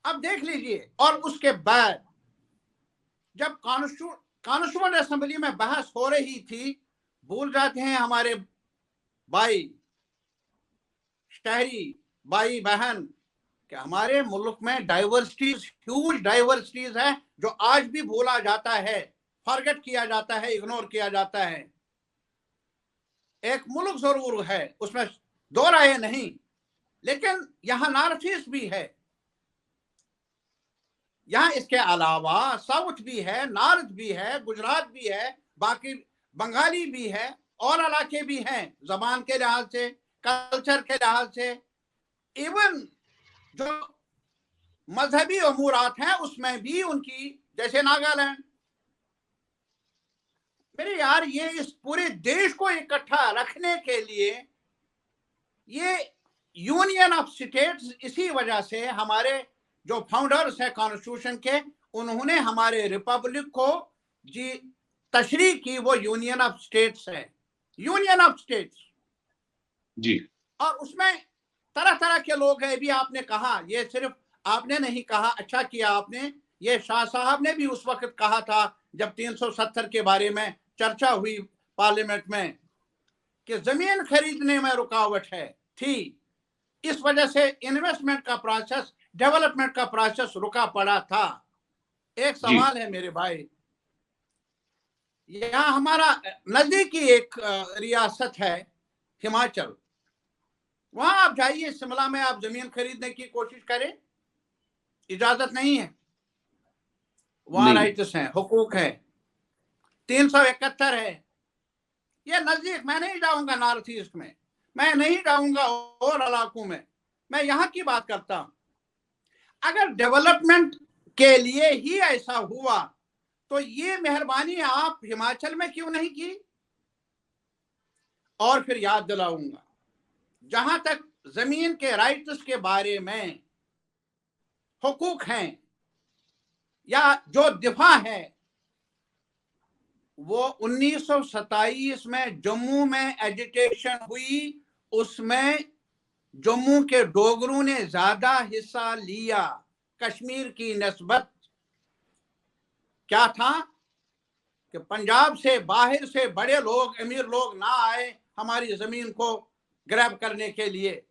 अब देख लीजिए। और उसके बाद जब कॉन्स्टिट्यूएंट असेंबली में बहस हो रही थी, भूल जाते हैं हमारे भाई शहरी भाई बहन कि हमारे मुल्क में डाइवर्सिटीज, ह्यूज डाइवर्सिटीज है, जो आज भी भूला जाता है, फॉरगेट किया जाता है, इग्नोर किया जाता है। एक मुल्क जरूर है, उसमें दो राय नहीं, लेकिन यहां नॉर्थ ईस्ट भी है, यहाँ इसके अलावा साउथ भी है, नॉर्थ भी है, गुजरात भी है, बाकी बंगाली भी है, और इलाके भी हैं, जबान के लिहाज से, कल्चर के लिहाज से, इवन जो मजहबी अमूरात हैं उसमें भी उनकी, जैसे नागालैंड। मेरे यार, ये इस पूरे देश को इकट्ठा रखने के लिए ये यूनियन ऑफ स्टेट्स, इसी वजह से हमारे जो फाउंडर्स है कॉन्स्टिट्यूशन के, उन्होंने हमारे रिपब्लिक को जी तशरीह की, वो यूनियन ऑफ स्टेट्स है, यूनियन ऑफ स्टेट्स जी। और उसमें तरह तरह के लोग हैं। भी आपने कहा, ये सिर्फ आपने नहीं कहा, अच्छा किया आपने, ये शाह साहब ने भी उस वक्त कहा था जब 370 के बारे में चर्चा हुई पार्लियामेंट में कि जमीन खरीदने में रुकावट है थी, इस वजह से इन्वेस्टमेंट का प्रोसेस, डेवलपमेंट का प्रोसेस रुका पड़ा था। एक सवाल है मेरे भाई, यहाँ हमारा नजदीकी एक रियासत है हिमाचल, वहां आप जाइए, शिमला में आप जमीन खरीदने की कोशिश करें, इजाजत नहीं है, वहां राइट्स हैं, हुकूक है, 371 है। ये नजदीक, मैं नहीं जाऊंगा नॉर्थ ईस्ट में, मैं नहीं जाऊंगा और इलाकों में, मैं यहाँ की बात करता हूं। अगर डेवलपमेंट के लिए ही ऐसा हुआ तो ये मेहरबानी आप हिमाचल में क्यों नहीं की? और फिर याद दिलाऊंगा, जहां तक जमीन के राइट्स के बारे में हुकूक हैं या जो दिफा है, वो 1927 में जम्मू में एजिटेशन हुई, उसमें जम्मू के डोगरों ने ज्यादा हिस्सा लिया कश्मीर की निस्बत। क्या था कि पंजाब से, बाहर से बड़े लोग, अमीर लोग ना आए हमारी जमीन को ग्रैब करने के लिए।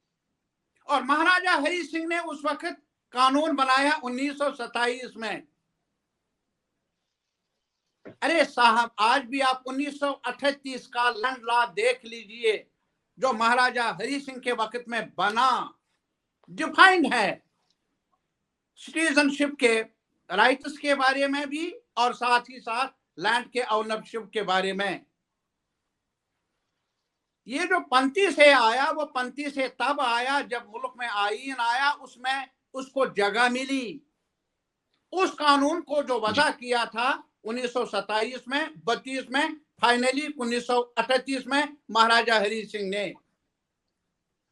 और महाराजा हरि सिंह ने उस वक्त कानून बनाया 1927 में। अरे साहब, आज भी आप 1938 का लैंड लॉ देख लीजिए, जो महाराजा हरि सिंह के वक्त में बना, डिफाइंड है सिटीजनशिप के राइट्स के बारे में भी, और साथ ही साथ लैंड के ओनरशिप के बारे में। ये जो पंथी से आया, वो पंथी से तब आया जब मुल्क में आईन आया, उसमें उसको जगह मिली। उस कानून को जो वजह किया था 1927 में, 32 में, फाइनली 1938 में महाराजा हरि सिंह ने।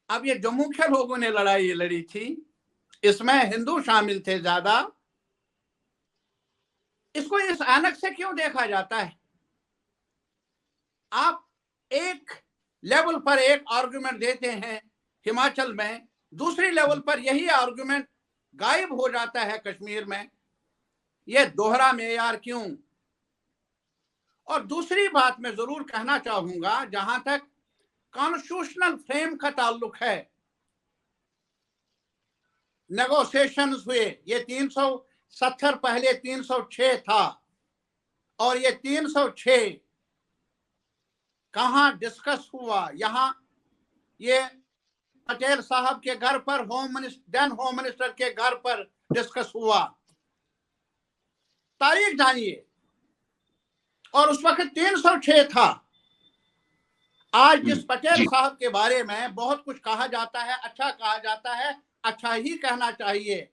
अब ये जम्मू के लोगों ने लड़ाई लड़ी थी, इसमें हिंदू शामिल थे ज्यादा। इसको इस ऐनक से क्यों देखा जाता है? आप एक लेवल पर एक आर्गुमेंट देते हैं हिमाचल में, दूसरी लेवल पर यही आर्गुमेंट गायब हो जाता है कश्मीर में। यह दोहरा मेयार क्यों? और दूसरी बात मैं जरूर कहना चाहूंगा, जहां तक कॉन्स्टिट्यूशनल फ्रेम का ताल्लुक है। नेगोशिएशंस हुए, ये 370 पहले 306 था, और ये 306 कहां डिस्कस हुआ? यहां ये पटेल साहब के घर पर, होम मिनिस्टर के घर पर डिस्कस हुआ। तारीख जानिए, और उस वक्त 306 था। आज जिस पटेल साहब के बारे में बहुत कुछ कहा जाता है, अच्छा कहा जाता है, अच्छा ही कहना चाहिए।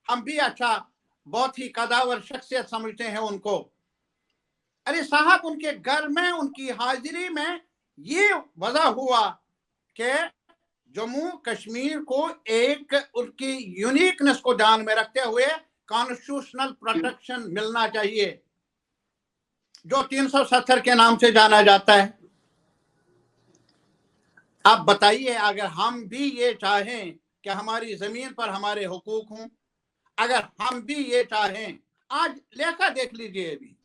हम भी अच्छा, बहुत ही कदावर शख्सियत समझते हैं उनको। अरे साहब, उनके घर में, उनकी हाजिरी में ये वजह हुआ कि जम्मू कश्मीर को एक उनकी यूनिकनेस को ध्यान में रखते हुए कॉन्स्टिट्यूशनल प्रोटेक्शन मिलना चाहिए, जो 370 के नाम से जाना जाता है। आप बताइए, अगर हम भी ये चाहें कि हमारी जमीन पर हमारे हुकूक हों, अगर हम भी ये चाहें, आज लेखा देख लीजिए, अभी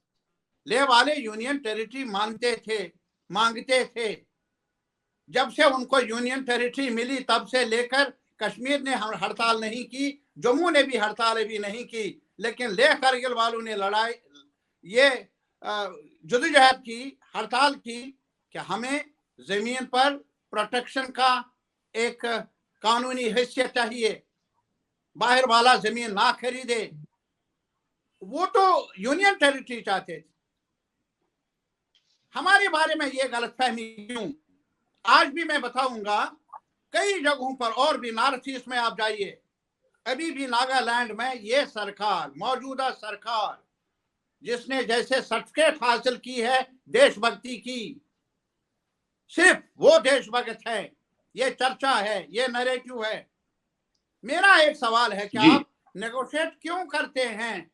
ले वाले यूनियन टेरिटरी मांगते थे। जब से उनको यूनियन टेरिटरी मिली तब से लेकर कश्मीर ने हड़ताल नहीं की, जम्मू ने भी हड़ताल भी नहीं की, लेकिन लेह करगिल वालों ने लड़ाई, ये जदोजहद की, हड़ताल की कि हमें जमीन पर प्रोटेक्शन का एक कानूनी हैसियत चाहिए, बाहर वाला जमीन ना खरीदे। वो तो यूनियन टेरिटरी चाहते थे। हमारे बारे में ये गलतफहमी क्यों? आज भी मैं बताऊंगा, कई जगहों पर, और भी नॉर्थ ईस्ट में आप जाइए, अभी भी नागालैंड में ये सरकार, मौजूदा सरकार, जिसने जैसे सर्टिफिकेट हासिल की है देशभक्ति की, सिर्फ वो देशभक्त है, ये चर्चा है, ये नैरेटिव है। मेरा एक सवाल है कि आप नेगोशिएट क्यों करते हैं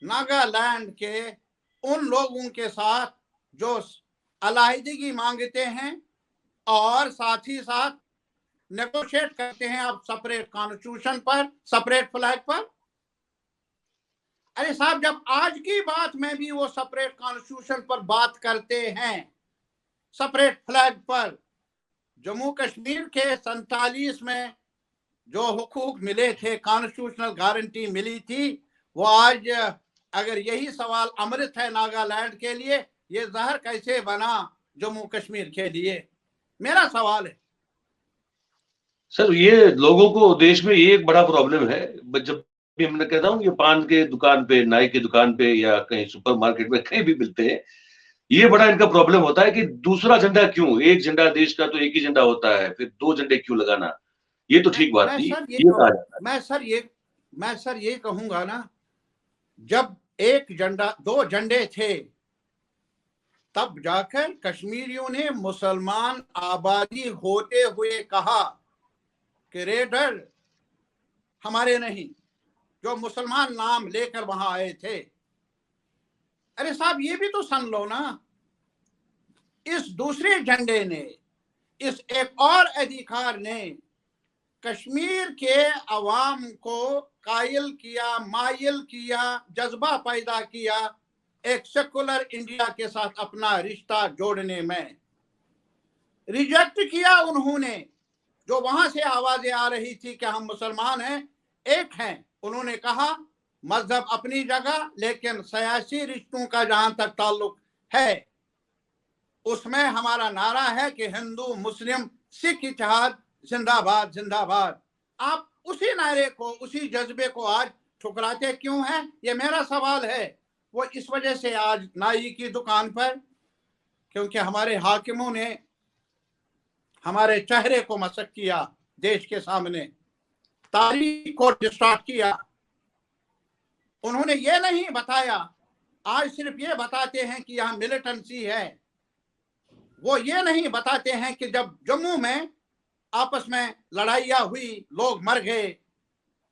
नागालैंड के उन लोगों के साथ जो अलहदगी मांगते हैं, और साथ ही साथ नेगोशिएट करते हैं आप सेपरेट कॉन्स्टिट्यूशन पर, सेपरेट फ्लैग पर? अरे साहब, जब आज की बात में भी वो सेपरेट कॉन्स्टिट्यूशन पर बात करते हैं, सेपरेट फ्लैग पर, जम्मू कश्मीर के 47 में जो हुकूक मिले थे, कॉन्स्टिट्यूशनल गारंटी मिली थी, वो आज अगर यही सवाल अमृत है नागालैंड के लिए, ये जहर कैसे बना जम्मू कश्मीर के लिए? मेरा सवाल है सर। ये लोगों को देश में ये एक बड़ा प्रॉब्लम है। जब भी मैं कहता हूँ, ये पान के दुकान पे, नाई की दुकान पे, या कहीं सुपरमार्केट में कहीं भी मिलते हैं, ये बड़ा इनका प्रॉब्लम होता है कि दूसरा झंडा क्यों? एक झंडा देश का तो एक ही झंडा होता है, फिर दो झंडे क्यों लगाना? ये तो ठीक बात नहीं, ये कहा जाता है। मैं सर ये कहूंगा ना, जब एक झंडा, दो झंडे थे, तब जाकर कश्मीरियों ने मुसलमान आबादी होते हुए कहा कि रेडर हमारे नहीं, जो मुसलमान नाम लेकर वहां आए थे। अरे साहब, ये भी तो सुन लो ना, इस दूसरे झंडे ने, इस एक और अधिकार ने कश्मीर के अवाम को कायल किया, मायल किया, जज्बा पैदा किया एक सेकुलर इंडिया के साथ अपना रिश्ता जोड़ने में। रिजेक्ट किया उन्होंने, जो वहां से आवाजें आ रही थी कि हम मुसलमान हैं, एक हैं। उन्होंने कहा मजहब अपनी जगह, लेकिन सियासी रिश्तों का जहां तक ताल्लुक है, उसमें हमारा नारा है कि हिंदू मुस्लिम सिख इत्तेहाद जिंदाबाद जिंदाबाद। आप उसी नारे को, उसी जज्बे को आज ठुकराते क्यों हैं? ये मेरा सवाल है। वो इस वजह से आज नाई की दुकान पर, क्योंकि हमारे हाकिमों ने हमारे चेहरे को मसक किया, देश के सामने तारीख को डिस्टॉर्ट किया। उन्होंने ये नहीं बताया, आज सिर्फ ये बताते हैं कि यहाँ मिलिटेंसी है। वो ये नहीं बताते हैं कि जब जम्मू में आपस में लड़ाइयाँ हुई, लोग मर गए,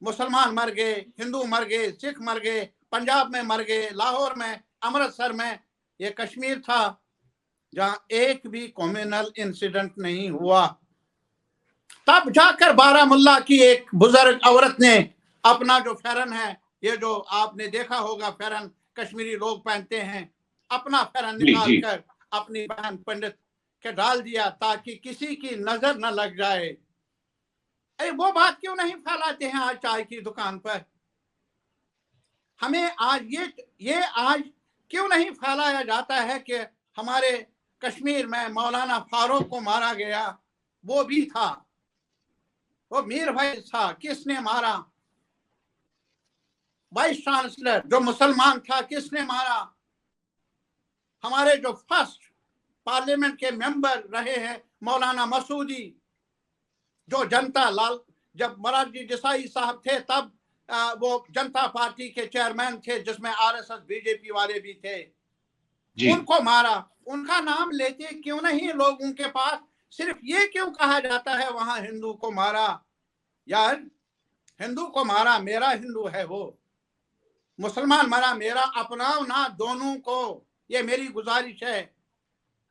मुसलमान मर गए, हिंदू मर गए, सिख मर गए, पंजाब में मर गए, लाहौर में, अमृतसर में, ये कश्मीर था जहां एक भी कम्युनल इंसिडेंट नहीं हुआ। तब जाकर बारामुल्ला की एक बुजुर्ग औरत ने अपना जो फेरन है, ये जो आपने देखा होगा फेरन कश्मीरी लोग पहनते हैं, अपना फेरन निकाल कर अपनी बहन पंडित के डाल दिया ताकि किसी की नजर न लग जाए। अरे वो बात क्यों नहीं फैलाते हैं आज चाय की दुकान पर? हमें आज ये आज क्यों नहीं फैलाया जाता है कि हमारे कश्मीर में मौलाना फारूक को मारा गया, वो भी था, वो मीर भाई था, किसने मारा? वाइस चांसलर जो मुसलमान था, किसने मारा? हमारे जो फर्स्ट पार्लियामेंट के मेंबर रहे हैं मौलाना मसूदी, जो जनता लाल, जब मोरारजी देसाई साहब थे तब वो जनता पार्टी के चेयरमैन थे, जिसमें आरएसएस बीजेपी वाले भी थे, उनको मारा। उनका नाम लेते क्यों नहीं लोग उनके पास? सिर्फ ये क्यों कहा जाता है वहां हिंदू को मारा? यार, हिंदू को मारा, मेरा हिंदू है वो, मुसलमान मारा मेरा, अपनाओ ना दोनों को, ये मेरी गुजारिश है।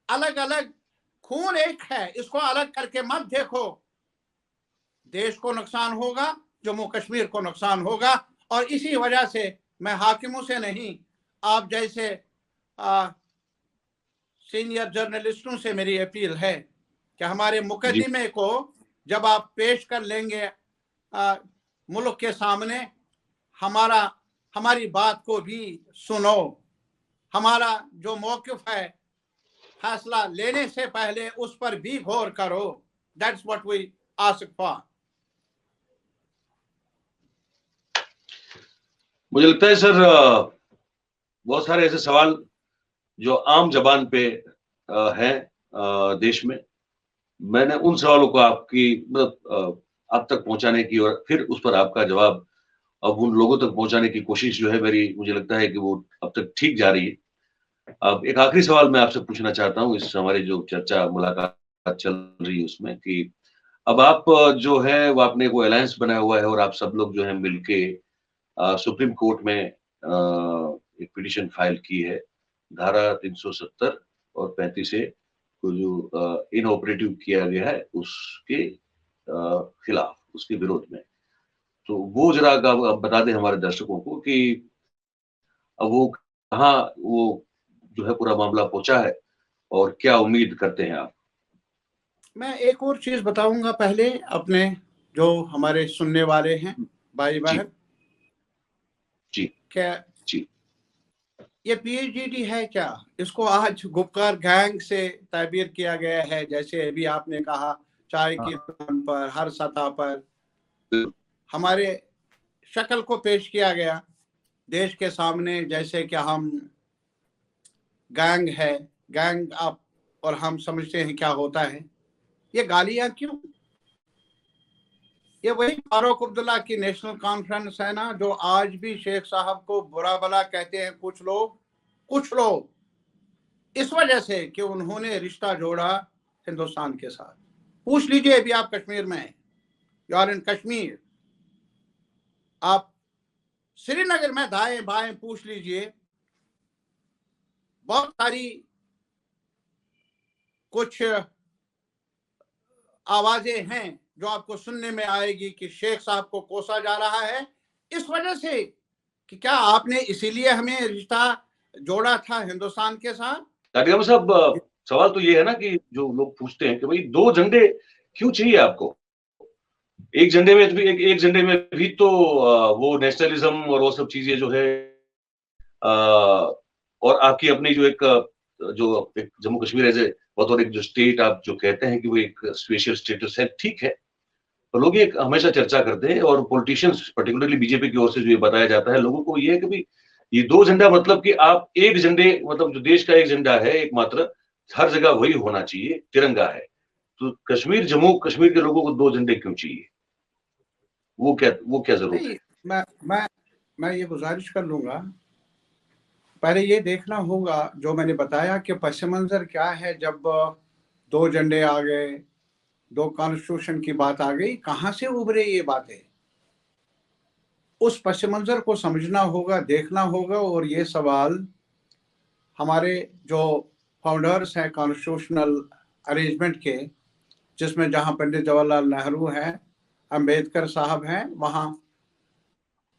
अलग अलग खून एक है, इसको अलग करके मत देखो। देश को नुकसान होगा, जम्मू कश्मीर को नुकसान होगा, और इसी वजह से मैं हाकिमों से नहीं, आप जैसे सीनियर जर्नलिस्टों से मेरी अपील है कि हमारे मुकदमे को जब आप पेश कर लेंगे मुल्क के सामने, हमारी बात को भी सुनो। हमारा जो मौक़िफ़ है फैसला लेने से पहले उस पर भी गौर करो। That's what we ask for. मुझे लगता है सर बहुत सारे ऐसे सवाल जो आम जबान पे हैं देश में, मैंने उन सवालों को आपकी मतलब आप तक पहुंचाने की और फिर उस पर आपका जवाब अब उन लोगों तक पहुंचाने की कोशिश जो है मेरी, मुझे लगता है कि वो अब तक ठीक जा रही है। अब एक आखिरी सवाल मैं आपसे पूछना चाहता हूं इस हमारी जो चर्चा मुलाकात चल रही है उसमें, कि अब आप जो है वो आपने वो अलायंस बनाया हुआ है और आप सब लोग जो है मिलके सुप्रीम कोर्ट में एक पिटीशन फाइल की है धारा 370 और 35 से को जो इनऑपरेटिव किया गया है उसके खिलाफ, उसके विरोध में। तो वो जरा आप बता दें हमारे दर्शकों को कि अब वो कहाँ वो जो है पूरा मामला पहुंचा है और क्या उम्मीद करते हैं आप? मैं एक और चीज बताऊंगा पहले, अपने जो हमारे सुनने वाले हैं भाई बहन, जी क्या जी ये पीएचडी है क्या? इसको आज गुपकार गैंग से ताबीर किया गया है, जैसे अभी आपने कहा चाय की दुकान पर हर सतह पर हमारे शक्ल को पेश किया गया देश के सामने, जैसे कि हम गैंग है, गैंग आप और हम समझते हैं क्या होता है। ये गालियां क्यों? ये वही फारूक अब्दुल्ला की नेशनल कॉन्फ्रेंस है ना, जो आज भी शेख साहब को बुरा भला कहते हैं कुछ लोग, इस वजह से कि उन्होंने रिश्ता जोड़ा हिंदुस्तान के साथ। पूछ लीजिए, अभी आप कश्मीर में हैं, यू आर इन कश्मीर, आप श्रीनगर में दाएं बाएं पूछ लीजिए, बहुत सारी कुछ आवाजें हैं जो आपको सुनने में आएगी कि शेख साहब को कोसा जा रहा है इस वजह से कि क्या आपने इसीलिए हमें रिश्ता जोड़ा था हिंदुस्तान के साथ। तारिक साहब, सवाल तो ये है ना कि जो लोग पूछते हैं कि भाई दो झंडे क्यों चाहिए आपको? एक झंडे में भी एक झंडे में भी तो वो नेशनलिज्म और वो सब चीजें जो है और आपकी अपनी जो एक जम्मू कश्मीर एज ए बतौर एक जो स्टेट आप जो कहते हैं कि वो एक स्पेशल स्टेटस है, ठीक है, तो लोग ये हमेशा चर्चा करते हैं और पॉलिटिशियंस पर्टिकुलरली बीजेपी की ओर से जो ये बताया जाता है लोगों को, ये है कि भाई ये दो झंडा मतलब कि आप एक झंडे, मतलब जो देश का एक झंडा है एकमात्र, हर जगह वही होना चाहिए, तिरंगा है। तो कश्मीर, जम्मू कश्मीर के लोगों को दो झंडे क्यों चाहिए? वो क्या जरूरत है? मैं ये गुजारिश कर लूंगा, पहले ये देखना होगा जो मैंने बताया कि पस मंजर क्या है जब दो झंडे आ गए, दो कॉन्स्टिट्यूशन की बात आ गई, कहां से उभरे ये बातें, उस पस मंजर को समझना होगा, देखना होगा। और ये सवाल हमारे जो फाउंडर्स हैं कॉन्स्टिट्यूशनल अरेंजमेंट के, जिसमें जहां पंडित जवाहरलाल नेहरू हैं, अंबेडकर साहब हैं, वहां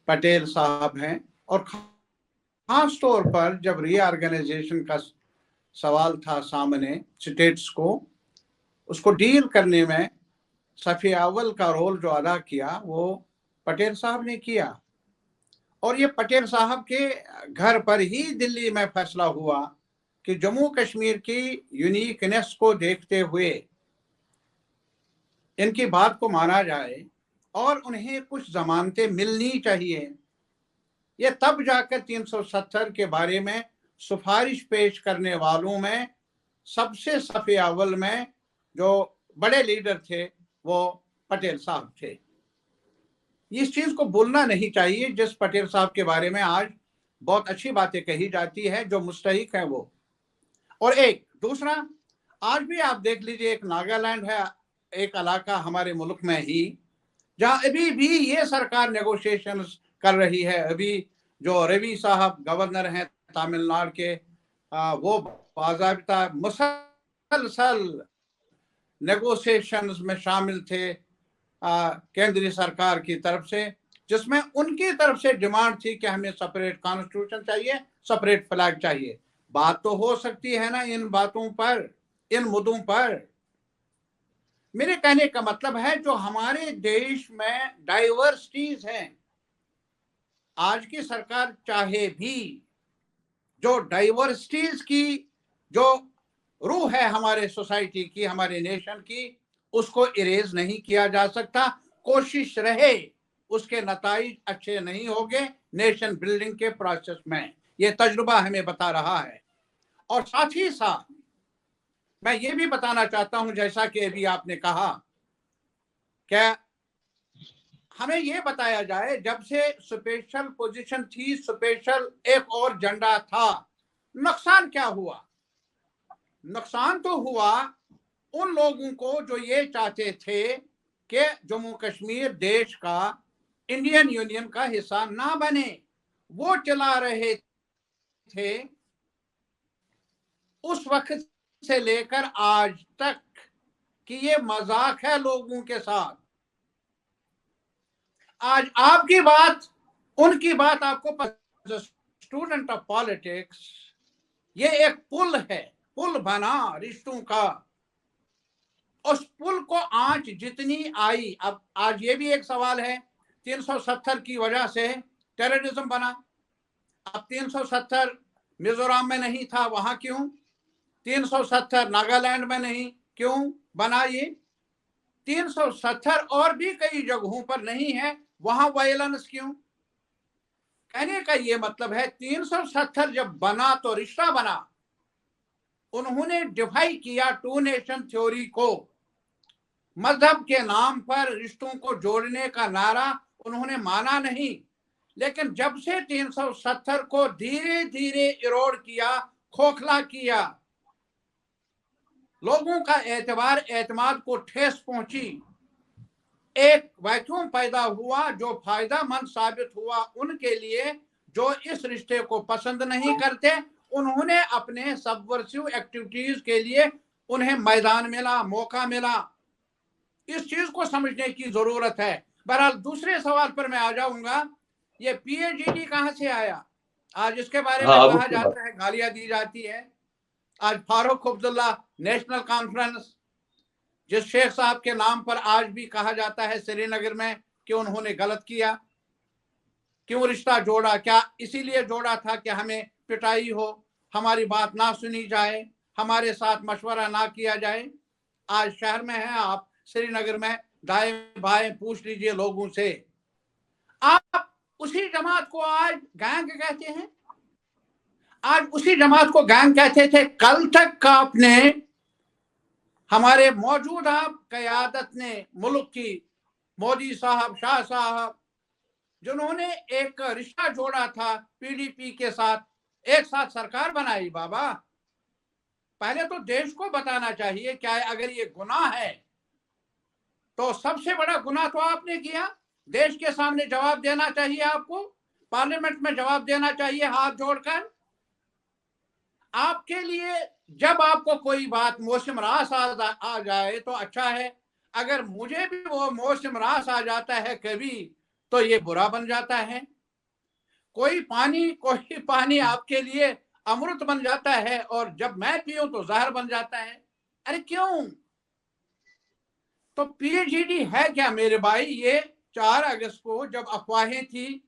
पटेल साहब हैं, और खास तौर पर जब रीऑर्गेनाइजेशन का सवाल था सामने स्टेट्स को, उसको डील करने में सफ़े अव्वल का रोल जो अदा किया वो पटेल साहब ने किया। और ये पटेल साहब के घर पर ही दिल्ली में फैसला हुआ कि जम्मू कश्मीर की यूनिकनेस को देखते हुए इनकी बात को माना जाए और उन्हें कुछ जमानतें मिलनी चाहिए। ये तब जाकर 370 के बारे में सिफारिश पेश करने वालों में सबसे सफ़े अव्वल में जो बड़े लीडर थे वो पटेल साहब थे। इस चीज को भूलना नहीं चाहिए जिस पटेल साहब के बारे में आज बहुत अच्छी बातें कही जाती है, जो मुस्तहिक है वो। और एक दूसरा, आज भी आप देख लीजिए, एक नागालैंड है, एक इलाका हमारे मुल्क में ही, जहां अभी भी ये सरकार नेगोशिएशन कर रही है। अभी जो रवि साहब गवर्नर हैं तमिलनाडु के, वो बाज़ाब्ता मुसलसल नेगोशिएशंस में शामिल थे केंद्रीय सरकार की तरफ से, जिसमें उनकी तरफ से डिमांड थी कि हमें सेपरेट कॉन्स्टिट्यूशन चाहिए, सेपरेट फ्लैग चाहिए। बात तो हो सकती है ना इन बातों पर, इन मुद्दों पर। मेरे कहने का मतलब है जो हमारे देश में डाइवर्सिटीज हैं, आज की सरकार चाहे भी जो डाइवर्सिटीज की जो रूह है हमारे सोसाइटी की, हमारे नेशन की, उसको इरेज नहीं किया जा सकता। कोशिश रहे, उसके नताइज अच्छे नहीं होंगे नेशन बिल्डिंग के प्रोसेस में, ये तजुर्बा हमें बता रहा है। और साथ ही साथ मैं ये भी बताना चाहता हूं, जैसा कि अभी आपने कहा, क्या हमें ये बताया जाए जब से स्पेशल पोजीशन थी, स्पेशल एक और झंडा था, नुकसान क्या हुआ? नुकसान तो हुआ उन लोगों को जो ये चाहते थे कि जम्मू कश्मीर देश का, इंडियन यूनियन का हिस्सा ना बने। वो चला रहे थे उस वक्त से लेकर आज तक कि ये मजाक है लोगों के साथ। आज आपकी बात, उनकी बात आपको स्टूडेंट ऑफ पॉलिटिक्स, ये एक पुल है, पुल बना रिश्तों का। उस पुल को आंच जितनी आई, अब आज ये भी एक सवाल है, 370 की वजह से टेररिज्म बना। अब 370 मिजोरम में नहीं था, वहां क्यों? 370 नागालैंड में नहीं, क्यों बना ये? 370 और भी कई जगहों पर नहीं है, वहां वायलेंस क्यों? कहने का ये मतलब है 370 जब बना तो रिश्ता बना। उन्होंने डिफाई किया टू नेशन थ्योरी को, मजहब के नाम पर रिश्तों को जोड़ने का नारा उन्होंने माना नहीं। लेकिन जब से 370 को धीरे धीरे इरोड किया, खोखला किया, लोगों का एतमाद को ठेस पहुंची, एक वैक्यूम पैदा हुआ जो फायदेमंद साबित हुआ उनके लिए जो इस रिश्ते को पसंद नहीं करते। उन्होंने अपने सबवर्सिव एक्टिविटीज के लिए उन्हें मैदान मिला, मौका मिला। इस चीज को समझने की जरूरत है। बहरहाल दूसरे सवाल पर मैं आ जाऊंगा, ये PAGD कहां से आया? आज इसके बारे में कहा जाता है, गालियां दी जाती है। आज फारूक अब्दुल्ला नेशनल कॉन्फ्रेंस, जिस शेख साहब के नाम पर आज भी कहा जाता है श्रीनगर में कि उन्होंने गलत किया, क्यों रिश्ता जोड़ा? क्या इसीलिए जोड़ा था कि हमें पिटाई हो, हमारी बात ना सुनी जाए, हमारे साथ मशवरा ना किया जाए? आज शहर में है आप, श्रीनगर में, दाएं बाएं पूछ लीजिए लोगों से। आप उसी जमात को आज गैंग कहते हैं, आज उसी जमात को गैंग कहते थे। कल तक का आपने हमारे मौजूदा क़यादत ने, मुल्क की, मोदी साहब, शाह साहब, जिन्होंने एक रिश्ता जोड़ा था PDP के साथ, एक साथ सरकार बनाई। बाबा, पहले तो देश को बताना चाहिए क्या है। अगर ये गुनाह है तो सबसे बड़ा गुनाह तो आपने किया। देश के सामने जवाब देना चाहिए आपको, पार्लियामेंट में जवाब देना चाहिए हाथ जोड़कर। आपके लिए जब आपको कोई बात मौसम रास आ जाए तो अच्छा है, अगर मुझे भी वो मौसम रास आ जाता है कभी तो ये बुरा बन जाता है। कोई पानी आपके लिए अमृत बन जाता है और जब मैं पीऊं तो जहर बन जाता है। अरे क्यों? तो पीएचईडी है क्या मेरे भाई? ये 4 अगस्त को जब अफवाहें थी,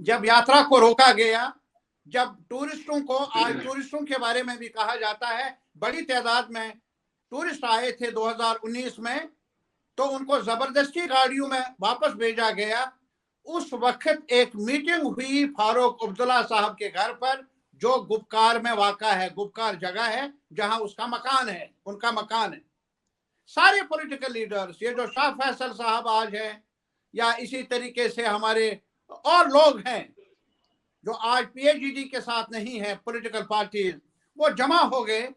जब यात्रा को रोका गया, जब टूरिस्टों को, आज टूरिस्टों के बारे में भी कहा जाता है बड़ी तादाद में टूरिस्ट आए थे 2019 में, तो उनको जबरदस्ती गाड़ियों में वापस भेजा गया। उस वक्त एक मीटिंग हुई फारूक अब्दुल्ला साहब के घर पर, जो गुपकार में वाक़ा है। गुपकार जगह है जहां उसका मकान है, उनका मकान है। सारे पॉलिटिकल लीडर्स, ये जो शाह फैसल साहब आज हैं, या इसी तरीके से हमारे और लोग हैं जो आज पीएचईडी के साथ नहीं है, पॉलिटिकल पार्टी, वो जमा हो गए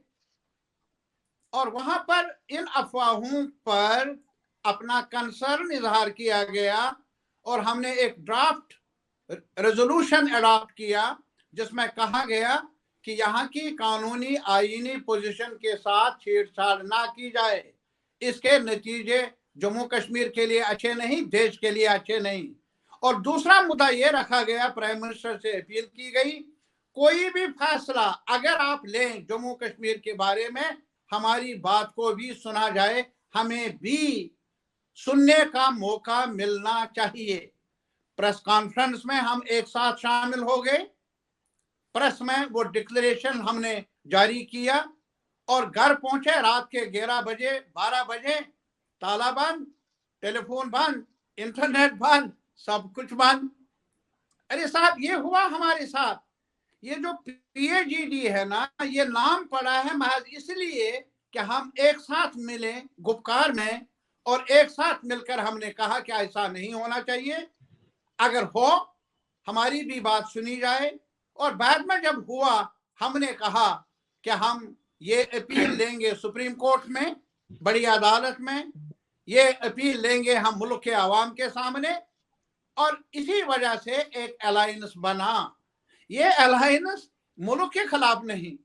और वहां पर इन अफवाहों पर अपना कंसर्न इजहार किया गया और हमने एक ड्राफ्ट रेजोल्यूशन अडॉप्ट किया जिसमें कहा गया कि यहाँ की कानूनी आईनी पोजीशन के साथ छेड़छाड़ ना की जाए। इसके नतीजे जम्मू कश्मीर के लिए अच्छे नहीं, देश के लिए अच्छे नहीं। और दूसरा मुद्दा ये रखा गया, प्राइम मिनिस्टर से अपील की गई, कोई भी फैसला अगर आप लें जम्मू कश्मीर के बारे में, हमारी बात को भी सुना जाए, हमें भी सुनने का मौका मिलना चाहिए। प्रेस कॉन्फ्रेंस में हम एक साथ शामिल हो गए, प्रेस में वो डिक्लेरेशन हमने जारी किया और घर पहुंचे रात के 11 बजे 12 बजे, ताला बंद, टेलीफोन बंद, इंटरनेट बंद, सब कुछ बंद। अरे साहब, ये हुआ हमारे साथ। ये जो पीएचईडी है ना, ये नाम पड़ा है महज इसलिए कि हम एक साथ मिले गुपकार में और एक साथ मिलकर हमने कहा कि ऐसा नहीं होना चाहिए, अगर हो हमारी भी बात सुनी जाए। और बाद में जब हुआ, हमने कहा कि हम ये अपील लेंगे सुप्रीम कोर्ट में, बड़ी अदालत में, ये अपील लेंगे हम मुल्क के आवाम के सामने। और इसी वजह से एक अलायंस बना। ये अलायंस मुल्क के खिलाफ नहीं,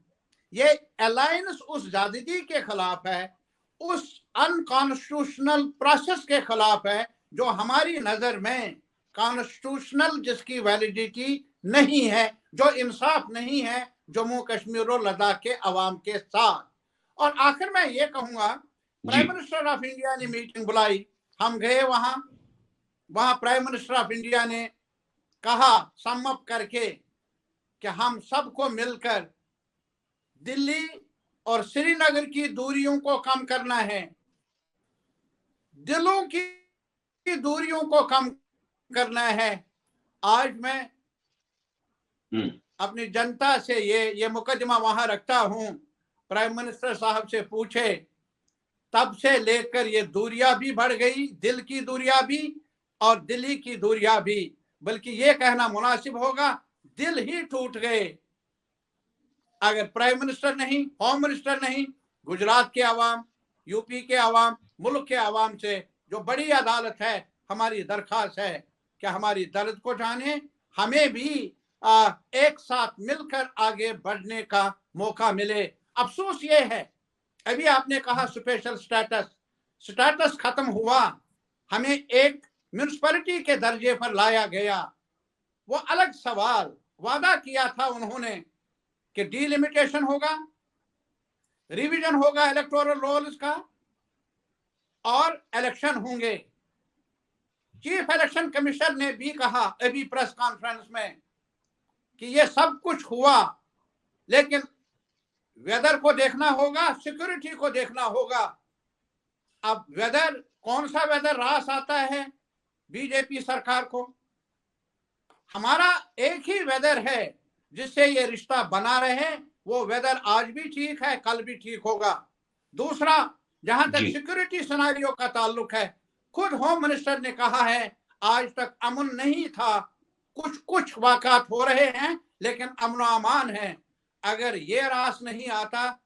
ये अलायंस उस ज्यादती के खिलाफ है, उस अनकॉन्स्टिट्यूशनल प्रोसेस के खिलाफ है जो हमारी नजर में कॉन्स्टिट्यूशनल, जिसकी वैलिडिटी नहीं है, जो इंसाफ नहीं है जम्मू कश्मीर और लद्दाख के अवाम के साथ। और आखिर में ये कहूंगा, प्राइम मिनिस्टर ऑफ इंडिया ने मीटिंग बुलाई, हम गए वहां प्राइम मिनिस्टर ऑफ इंडिया ने कहा सम अप करके कि हम सबको मिलकर दिल्ली और श्रीनगर की दूरियों को कम करना है, दिलों की दूरियों को कम करना है। आज मैं अपनी जनता से ये मुकदमा वहां रखता हूं, प्राइम मिनिस्टर साहब से पूछे, तब से लेकर ये दूरियां भी बढ़ गई, दिल की दूरियां भी और दिल्ली की दूरियां भी, बल्कि ये कहना मुनासिब होगा दिल ही टूट गए। अगर प्राइम मिनिस्टर नहीं, होम मिनिस्टर नहीं, गुजरात के आवाम, यूपी के आवाम, मुल्क के आवाम से जो बड़ी अदालत है, हमारी दरख्वास्त है कि हमारी दर्द को जाने, हमें भी एक साथ मिलकर आगे बढ़ने का मौका मिले। अफसोस ये है, अभी आपने कहा स्पेशल स्टेटस खत्म हुआ, हमें एक म्यूनिसिपैलिटी के दर्जे पर लाया गया। वो अलग सवाल, वादा किया था उन्होंने कि डिलिमिटेशन होगा, रिवीजन होगा इलेक्टोरल रोल्स का और इलेक्शन होंगे। चीफ इलेक्शन कमिश्नर ने भी कहा अभी प्रेस कॉन्फ्रेंस में कि ये सब कुछ हुआ, लेकिन वेदर को देखना होगा, सिक्योरिटी को देखना होगा। अब वेदर, कौन सा वेदर रास आता है बीजेपी सरकार को? हमारा एक ही वेदर है जिससे ये रिश्ता बना रहे, वो वेदर आज भी ठीक है, कल भी ठीक होगा। दूसरा, जहां तक सिक्योरिटी सिनेरियो का ताल्लुक है, खुद होम मिनिस्टर ने कहा है आज तक अमन नहीं था, कुछ वाक़ात हो रहे हैं लेकिन अमन अमान है। अगर ये रास नहीं आता,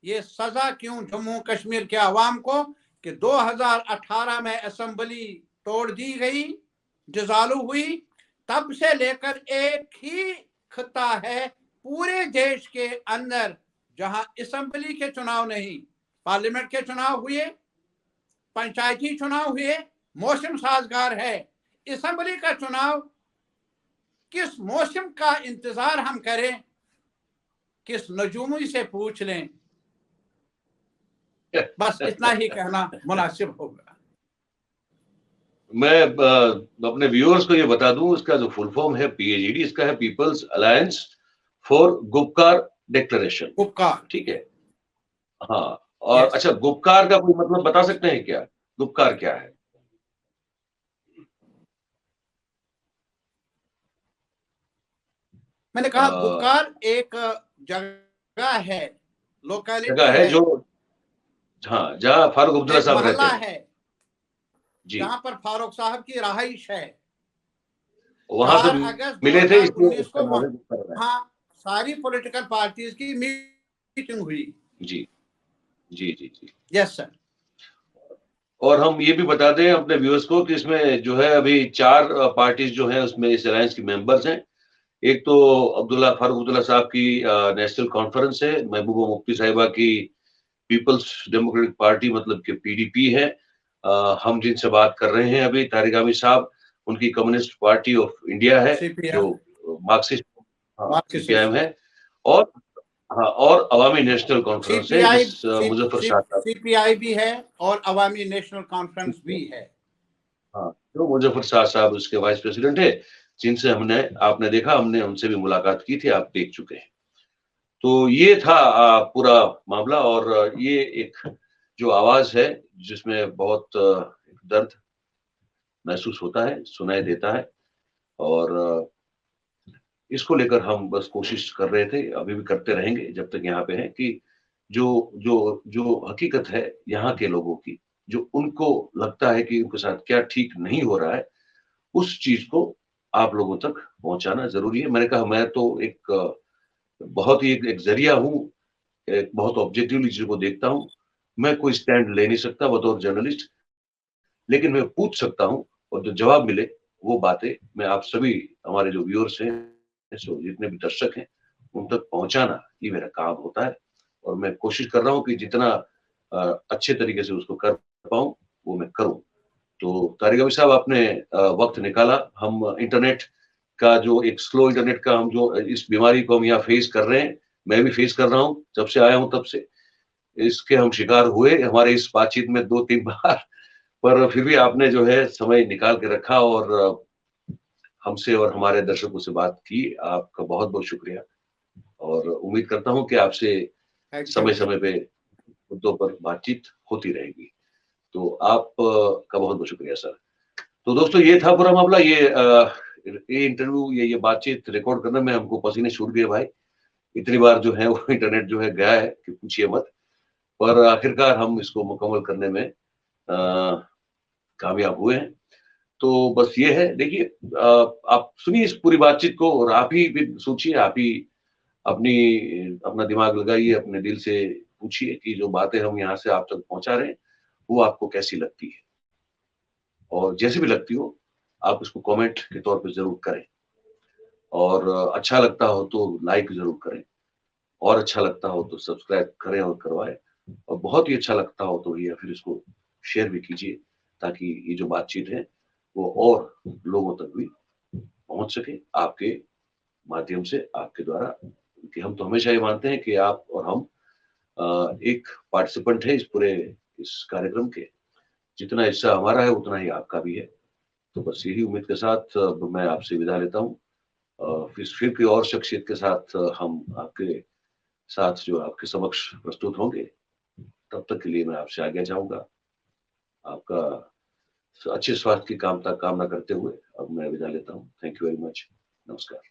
ये सजा क्यों जम्मू कश्मीर के अवाम को कि 2018 में असेंबली तोड़ दी गई, डिसॉल्व हुई, तब से लेकर एक ही खिता है पूरे देश के अंदर जहां असेंबली के चुनाव नहीं, पार्लियामेंट के चुनाव हुए, पंचायती चुनाव हुए, मौसम साजगार है। असेंबली का चुनाव किस मौसम का इंतजार हम करें? किस नजूमी से पूछ लें, बस इतना ही कहना मुनासिब होगा। मैं अपने व्यूअर्स को ये बता दूं, इसका जो फुल फॉर्म है PAGD, इसका है people's alliance for Gupkar declaration. उपकार। ठीक है, हाँ। और यस, अच्छा, गुपकार का कोई मतलब बता सकते हैं क्या? गुपकार क्या है? मैंने कहा गुपकार एक जगह है, लोकेलिटी जगह है है, जो, हाँ, जहाँ फारूक अब्दुल्ला एक साहब रहते मोहल्ला हैं। है जी, जहां पर फारूक साहब की रहाइश है। वहां पे 4 अगस्त मिले थे, इसलिए 2019 इसका को नाम है गुपकार है। वहां सारी पॉलिटिकल पार्टीज की मीटिंग हुई। जी जी जी जी। Yes sir. और हम ये भी बता दें अपने व्यूअर्स को कि इसमें जो है अभी 4 पार्टीज जो है उसमें इस अलायंस की मेंबर्स हैं। एक तो फारूक अब्दुल्ला साहब की नेशनल कॉन्फ्रेंस है, महबूबा मुफ्ती साहिबा की पीपल्स डेमोक्रेटिक पार्टी मतलब कि PDP है। हम जिनसे बात कर रहे हैं अभी, तारिक आमिर साहब, उनकी कम्युनिस्ट पार्टी ऑफ इंडिया है, जो CPM, मार्क्सिस्ट, हाँ, CPIM मार्क्सिस्ट। है। और हाँ, और अवामी नेशनल कॉन्फ्रेंस है, CPI, जिस मुजफ्फर शाह साहब, CPI भी है और अवामी नेशनल कॉन्फ्रेंस भी है। हाँ, जो मुजफ्फर शाह साहब उसके वाइस प्रेसिडेंट है, जिनसे हमने, आपने देखा, हमने उनसे भी मुलाकात की थी, आप देख चुके हैं। तो ये था पूरा मामला। और ये एक जो आवाज है जिसमें बहुत दर्द महसूस होता है, सुनाई देता है। और इसको लेकर हम बस कोशिश कर रहे थे, अभी भी करते रहेंगे जब तक यहाँ पे हैं, कि जो जो जो हकीकत है यहाँ के लोगों की, जो उनको लगता है कि उनके साथ क्या ठीक नहीं हो रहा है, उस चीज को आप लोगों तक पहुंचाना जरूरी है। मैंने कहा मैं तो एक बहुत ही एक जरिया हूँ, एक बहुत ऑब्जेक्टिवली चीजों को देखता हूँ। मैं कोई स्टैंड ले नहीं सकता बतौर जर्नलिस्ट, लेकिन मैं पूछ सकता हूँ, और जो जवाब मिले वो बातें मैं आप सभी, हमारे जो व्यूअर्स हैं, जितने भी दर्शक हैं, उन तक पहुंचाना, ये मेरा काम होता है। और मैं कोशिश कर रहा हूँ कि जितना अच्छे तरीके से उसको कर पाऊँ वो मैं करूँ। तो तारिक अभी साहब, आपने वक्त निकाला। हम इंटरनेट का जो एक स्लो इंटरनेट का, हम जो इस बीमारी को हम यहाँ फेस कर रहे हैं, मैं भी फेस कर रहा हूँ, जब से आया हूँ तब से इसके हम शिकार हुए, हमारे इस बातचीत में 2-3 बार। पर फिर भी आपने जो है समय निकाल के रखा और हमसे और हमारे दर्शकों से बात की। आपका बहुत बहुत शुक्रिया। और उम्मीद करता हूं कि आपसे थैंक यू। समय समय पे मुद्दों पर बातचीत होती रहेगी। तो आप का बहुत बहुत शुक्रिया सर। तो दोस्तों, ये था पूरा मामला। ये इंटरव्यू, ये बातचीत रिकॉर्ड करने में हमको पसीने छूट गए भाई। इतनी बार जो है वो इंटरनेट जो है गया है कि पूछिए मत। पर आखिरकार हम इसको मुकम्मल करने में कामयाब हुए हैं। तो बस ये है, देखिए, आप सुनिए इस पूरी बातचीत को, और आप ही भी सोचिए, आप ही अपनी अपना दिमाग लगाइए, अपने दिल से पूछिए कि जो बातें हम यहाँ से आप तक पहुंचा रहे हैं वो आपको कैसी लगती है। और जैसे भी लगती हो, आप उसको कमेंट के तौर पे जरूर करें। और अच्छा लगता हो तो लाइक जरूर करें, और अच्छा लगता हो तो सब्सक्राइब करें और करवाएं। और बहुत ही अच्छा लगता हो तो या फिर इसको शेयर भी कीजिए, ताकि ये जो बातचीत है वो और लोगों तक भी पहुंच सके आपके माध्यम से, आपके द्वारा। क्योंकि हम तो हमेशा ये मानते हैं कि आप और हम एक पार्टिसिपेंट है इस पूरे इस कार्यक्रम के। जितना हिस्सा हमारा है उतना ही आपका भी है। तो बस यही उम्मीद के साथ मैं आपसे विदा लेता हूँ। फिर कोई और शख्सियत के साथ हम आपके साथ जो आपके समक्ष प्रस्तुत होंगे। तब तक के लिए मैं आपसे आज्ञा चाहूंगा। आपका अच्छे स्वास्थ्य की कामना करते हुए अब मैं विदा लेता हूँ। Thank you very much. नमस्कार।